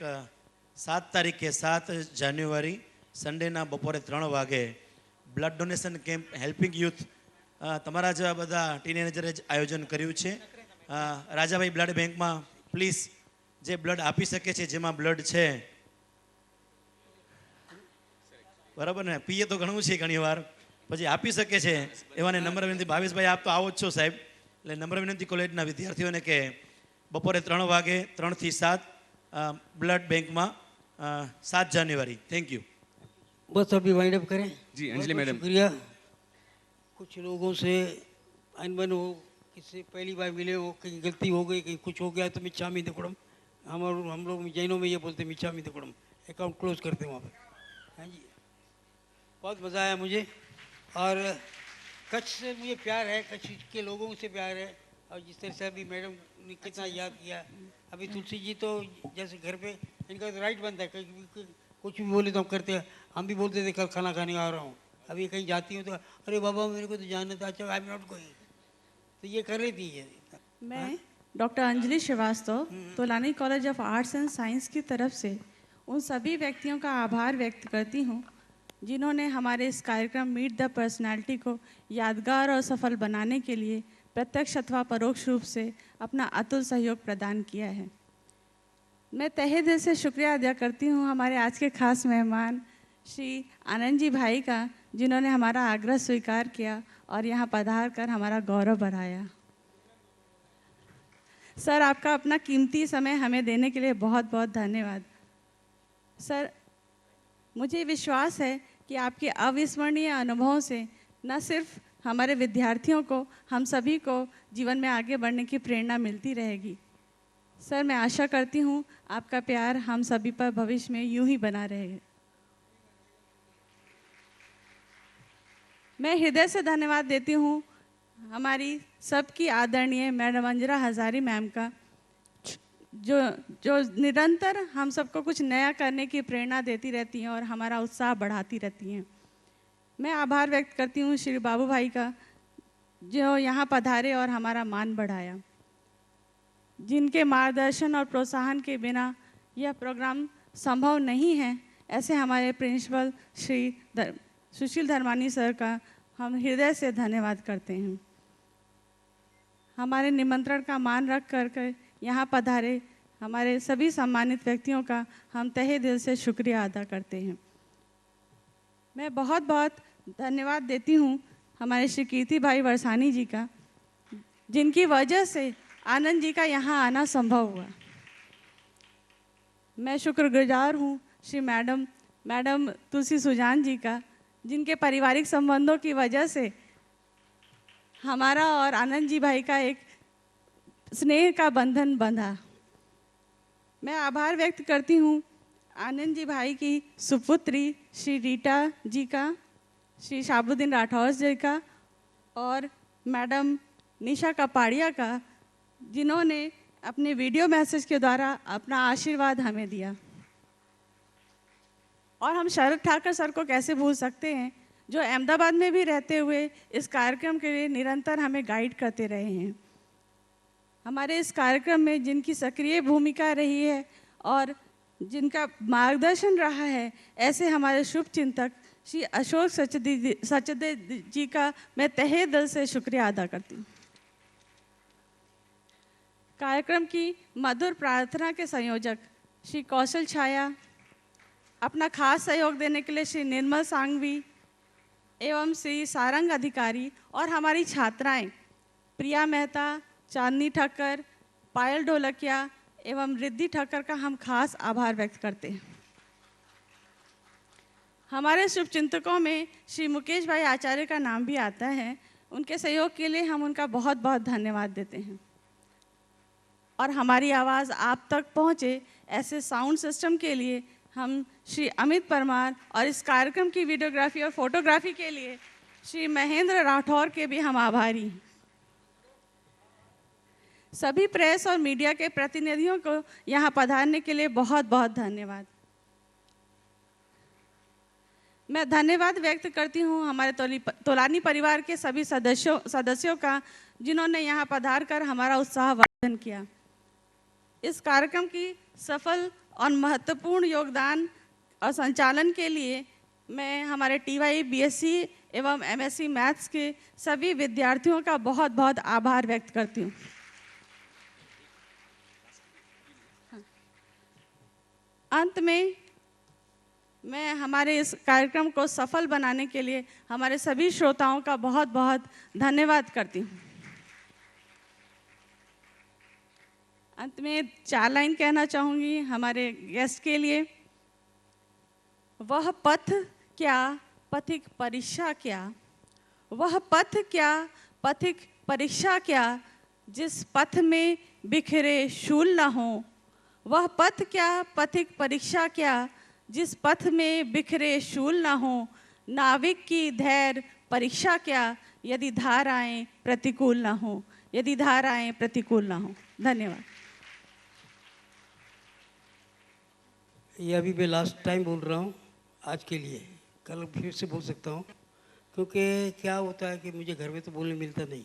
S7: 7 તારીખે 7 જાન્યુઆરી સન્ડેના બપોરે 3 વાગે blood donation camp helping youth તમારા જેવા બધા ટીનેજરે જ આયોજન કર્યું છે। રાજાભાઈ બ્લડ બેંકમાં પ્લીઝ જે બ્લડ આપી શકે છે જેમાં બ્લડ છે બરાબર ને પીએ તો ઘણું છે ઘણીવાર પછી આપી શકે છે એવાને નમ્ર વિનંતી ભાવેશભાઈ આપ તો આવો જ છો સાહેબ એટલે નમ્ર વિનંતી કોલેજના વિદ્યાર્થીઓને કે બપોરે 3 વાગે 3 થી 7 ब्लड बैंक में 7 जनवरी। Thank you.
S2: बस अभी वाइंड अप करें।
S1: जी अंजलि मैडम
S2: शुक्रिया। कुछ लोगों से अनबन हो किससे पहली बार मिले हो कहीं गलती हो गई कहीं कुछ हो गया तो मिच्छामी दुक्कड़म हम लोग जैनों में ये बोलते मिच्छामी दुक्कड़म अकाउंट क्लोज करते हैं वहाँ पर। हाँ जी बहुत मज़ा आया मुझे और कच्छ से मुझे प्यार है कच्छ के लोगों से प्यार है और जिस तरह से अभी मैडम ने कितना याद किया अभी तुलसी जी तो जैसे घर पे इनका तो राइट बनता है, कुछ भी बोले तो हम करते हैं। हम भी बोलते थे कल खाना खाने आ रहा हूँ, अभी कहीं जाती हूँ तो अरे बाबा मेरे को तो जाना था, अच्छा आई एम नॉट गोइंग, तो ये कर रही थी ये।
S15: मैं doctor Anjali Srivastava Tolani college of arts and science की तरफ से उन सभी व्यक्तियों का आभार व्यक्त करती हूँ जिन्होंने हमारे इस कार्यक्रम मीट द पर्सनालिटी को यादगार और सफल बनाने के लिए प्रत्यक्ष अथवा परोक्ष रूप से अपना अतुल सहयोग प्रदान किया है। मैं तहे दिल से शुक्रिया अदा करती हूँ हमारे आज के खास मेहमान श्री आनंद जी भाई का, जिन्होंने हमारा आग्रह स्वीकार किया और यहाँ पधार कर हमारा गौरव बढ़ाया। सर, आपका अपना कीमती समय हमें देने के लिए बहुत बहुत धन्यवाद। सर, मुझे विश्वास है कि आपके अविस्मरणीय अनुभवों से न सिर्फ हमारे विद्यार्थियों को, हम सभी को जीवन में आगे बढ़ने की प्रेरणा मिलती रहेगी। सर, मैं आशा करती हूँ आपका प्यार हम सभी पर भविष्य में यूं ही बना रहेगा। मैं हृदय से धन्यवाद देती हूँ हमारी सबकी आदरणीय मैडम अंजना हजारी मैम का, जो निरंतर हम सबको कुछ नया करने की प्रेरणा देती रहती हैं और हमारा उत्साह बढ़ाती रहती हैं। मैं आभार व्यक्त करती हूँ श्री बाबू भाई का, जो यहाँ पधारे और हमारा मान बढ़ाया, जिनके मार्गदर्शन और प्रोत्साहन के बिना यह प्रोग्राम संभव नहीं है। ऐसे हमारे प्रिंसिपल श्री सुशील धर्मानी सर का हम हृदय से धन्यवाद करते हैं। हमारे निमंत्रण का मान रख कर यहाँ पधारे हमारे सभी सम्मानित व्यक्तियों का हम तहे दिल से शुक्रिया अदा करते हैं। मैं बहुत बहुत धन्यवाद देती हूँ हमारे श्री कीर्ति भाई वरसानी जी का, जिनकी वजह से आनंद जी का यहाँ आना संभव हुआ। मैं शुक्रगुजार हूँ श्री मैडम तुलसी सुजान जी का, जिनके पारिवारिक संबंधों की वजह से हमारा और आनंद जी भाई का एक स्नेह का बंधन बंधा। मैं आभार व्यक्त करती हूँ आनंद जी भाई की सुपुत्री श्री रीटा जी का, श्री शाबुद्दीन राठौर जी का और मैडम निशा कपाड़िया का, जिन्होंने अपने वीडियो मैसेज के द्वारा अपना आशीर्वाद हमें दिया। और हम शरद ठाकर सर को कैसे भूल सकते हैं, जो अहमदाबाद में भी रहते हुए इस कार्यक्रम के लिए निरंतर हमें गाइड करते रहे हैं। हमारे इस कार्यक्रम में जिनकी सक्रिय भूमिका रही है और जिनका मार्गदर्शन रहा है, ऐसे हमारे शुभ चिंतक श्री अशोक सचदे जी का मैं तहे दिल से शुक्रिया अदा करती हूँ। कार्यक्रम की मधुर प्रार्थना के संयोजक श्री कौशल छाया, अपना खास सहयोग देने के लिए श्री निर्मल सांघवी एवं श्री सारंग अधिकारी और हमारी छात्राएं प्रिया मेहता, चांदनी ठक्कर, पायल ढोलकिया एवं रिद्धि ठक्कर का हम खास आभार व्यक्त करते हैं। हमारे शुभचिंतकों में श्री मुकेश भाई आचार्य का नाम भी आता है। उनके सहयोग के लिए हम उनका बहुत बहुत धन्यवाद देते हैं। और हमारी आवाज़ आप तक पहुँचे, ऐसे साउंड सिस्टम के लिए हम श्री अमित परमार और इस कार्यक्रम की वीडियोग्राफी और फोटोग्राफी के लिए श्री महेंद्र राठौर के भी हम आभारी हैं। सभी प्रेस और मीडिया के प्रतिनिधियों को यहाँ पधारने के लिए बहुत बहुत धन्यवाद। मैं धन्यवाद व्यक्त करती हूँ हमारे तोलानी परिवार के सभी सदस्यों का, जिन्होंने यहाँ पधार कर हमारा उत्साहवर्धन किया। इस कार्यक्रम की सफल और महत्वपूर्ण योगदान और संचालन के लिए मैं हमारे TY BSc एवं MSc मैथ्स के सभी विद्यार्थियों का बहुत बहुत आभार व्यक्त करती हूँ। अंत में मैं हमारे इस कार्यक्रम को सफल बनाने के लिए हमारे सभी श्रोताओं का बहुत बहुत धन्यवाद करती हूँ। अंत में 4 लाइन कहना चाहूँगी हमारे गेस्ट के लिए। वह पथ क्या पथिक परीक्षा क्या, वह पथ क्या पथिक परीक्षा क्या, जिस पथ में बिखरे शूल न हो। वह पथ क्या पथिक परीक्षा क्या, जिस पथ में बिखरे शूल न हो। नाविक की धैर्य परीक्षा क्या, यदि धाराएं प्रतिकूल न हो, यदि धाराएं प्रतिकूल न हो। धन्यवाद।
S2: ये अभी मैं लास्ट टाइम बोल रहा हूँ आज के लिए, कल फिर से बोल सकता हूँ, क्योंकि क्या होता है कि मुझे घर में तो बोलने मिलता नहीं,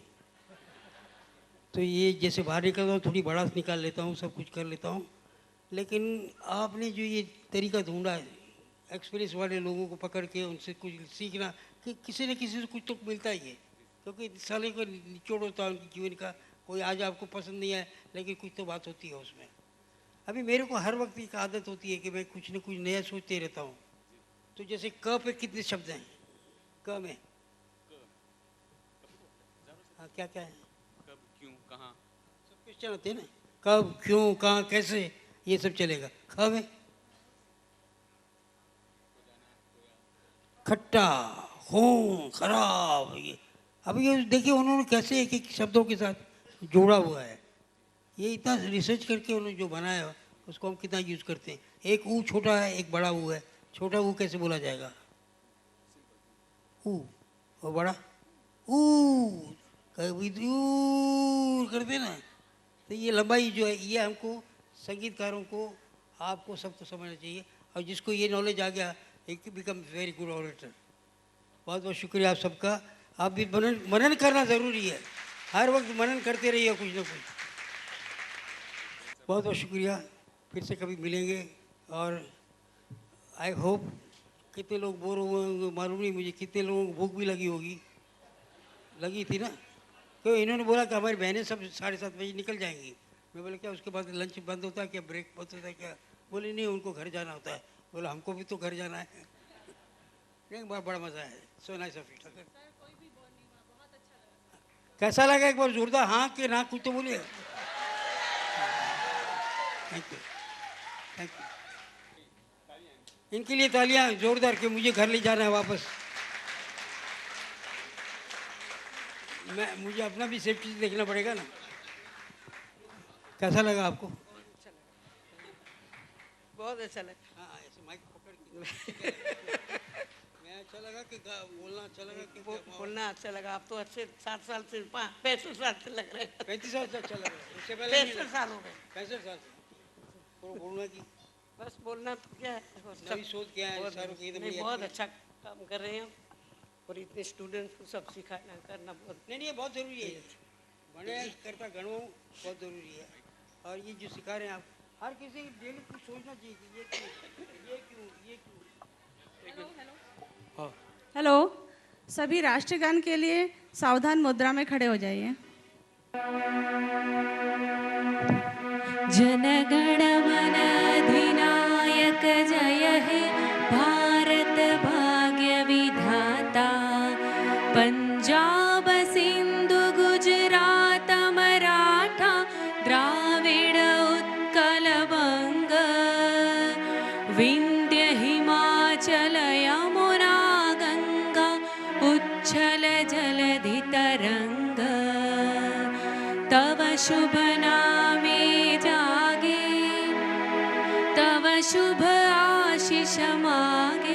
S2: तो ये जैसे बाहर निकलता हूँ थोड़ी भड़ास निकाल लेता हूँ, सब कुछ कर लेता हूँ। लेकिन आपने जो ये तरीका ढूंढा है, एक्सपीरियंस वाले लोगों को पकड़ के उनसे कुछ सीखना, कि किसी न किसी से कुछ तो मिलता ही है, क्योंकि साले को निचोड़ होता है उनके जीवन का। कोई आज आपको पसंद नहीं आए, लेकिन कुछ तो बात होती है उसमें। अभी मेरे को हर वक्त एक आदत होती है कि मैं कुछ न कुछ नया सोचते रहता हूँ। तो जैसे क पे कितने शब्द हैं? क में हाँ क्या क्या है?
S1: कब, क्यों, कहाँ,
S2: सब क्वेश्चन होते हैं ना, कब, क्यों, कहाँ, कैसे, ये सब चलेगा। ख में खट्टा, खून, खराब, ये अब ये देखिए उन्होंने कैसे एक एक शब्दों के साथ जोड़ा हुआ है। ये इतना रिसर्च करके उन्होंने जो बनाया उसको हम कितना यूज करते हैं। एक ऊ छोटा है, एक बड़ा ऊ है। छोटा ऊ कैसे बोला जाएगा? ऊ, और बड़ा ऊ, कभी दूर करते ना। तो ये लंबाई जो है ये हमको संगीतकारों को, आपको सबको समझना चाहिए। और जिसको ये नॉलेज आ गया, एक बिकम वेरी गुड ऑडिटर। बहुत बहुत शुक्रिया आप सबका। आप भी मनन करना ज़रूरी है, हर वक्त मनन करते रहिए कुछ ना कुछ। बहुत बहुत शुक्रिया, फिर से कभी मिलेंगे। और आई होप कितने लोग बोर हुए होंगे मालूम नहीं मुझे, कितने लोगों को भूख भी लगी होगी, लगी थी ना। तो इन्होंने बोला कि हमारी बहनें सब 7:30 बजे निकल जाएंगी। मैं बोला क्या उसके बाद लंच बंद होता है क्या, ब्रेक बंद होता है क्या? बोले नहीं, उनको घर जाना होता है। बोला हमको भी तो घर जाना है। नहीं, बड़ा मज़ा है। So nice of it. कैसा लगा एक बार जोरदार हाँ कि ना कुछ तो बोलिए। Thank you, thank you. इनके लिए तालियां जोरदार कि मुझे घर ले जाना है वापस। मुझे अपना भी सेफ्टी देखना पड़ेगा ना। कैसा लगा आपको?
S16: बहुत अच्छा लगा।
S2: हाँ, ऐसे माइक पकड़ के मैं अच्छा लगा कि बोलना अच्छा लगा कि
S16: बोलना अच्छा लगा। आप तो अच्छे 7 साल से 65 साल से लग रहे हैं।
S2: 35 साल से अच्छा लग रहा है। इससे पहले
S16: 65 साल हो गए।
S2: 65 साल से बोलना की
S16: बस बोलना तो क्या है,
S2: नई सोच क्या है?
S16: नहीं, बहुत अच्छा काम कर रहे हैं और इतने स्टूडेंट्स को सब सिखाना करना बहुत
S2: नहीं, ये बहुत ज़रूरी है। बड़े करता गणों बहुत ज़रूरी है। और ये जो सिखा रहे हैं आप, हर किसी डेली कुछ सोचना चाहिए कि ये क्यों, ये क्यों। हाँ,
S15: हेलो, सभी राष्ट्रगान के लिए सावधान मुद्रा में खड़े हो जाइए।
S17: जनगण मन अधिनायक जय हे भारत भाग्य विधाता। पंजाब सिंधु गुजरात मराठा द्राविड़ उत्कल बंग। विंध्य हिमाचल यमुना गंगा उच्छल जलधि तरंग। तव शुभ नामे जागे, तव शुभ आशीष मागे।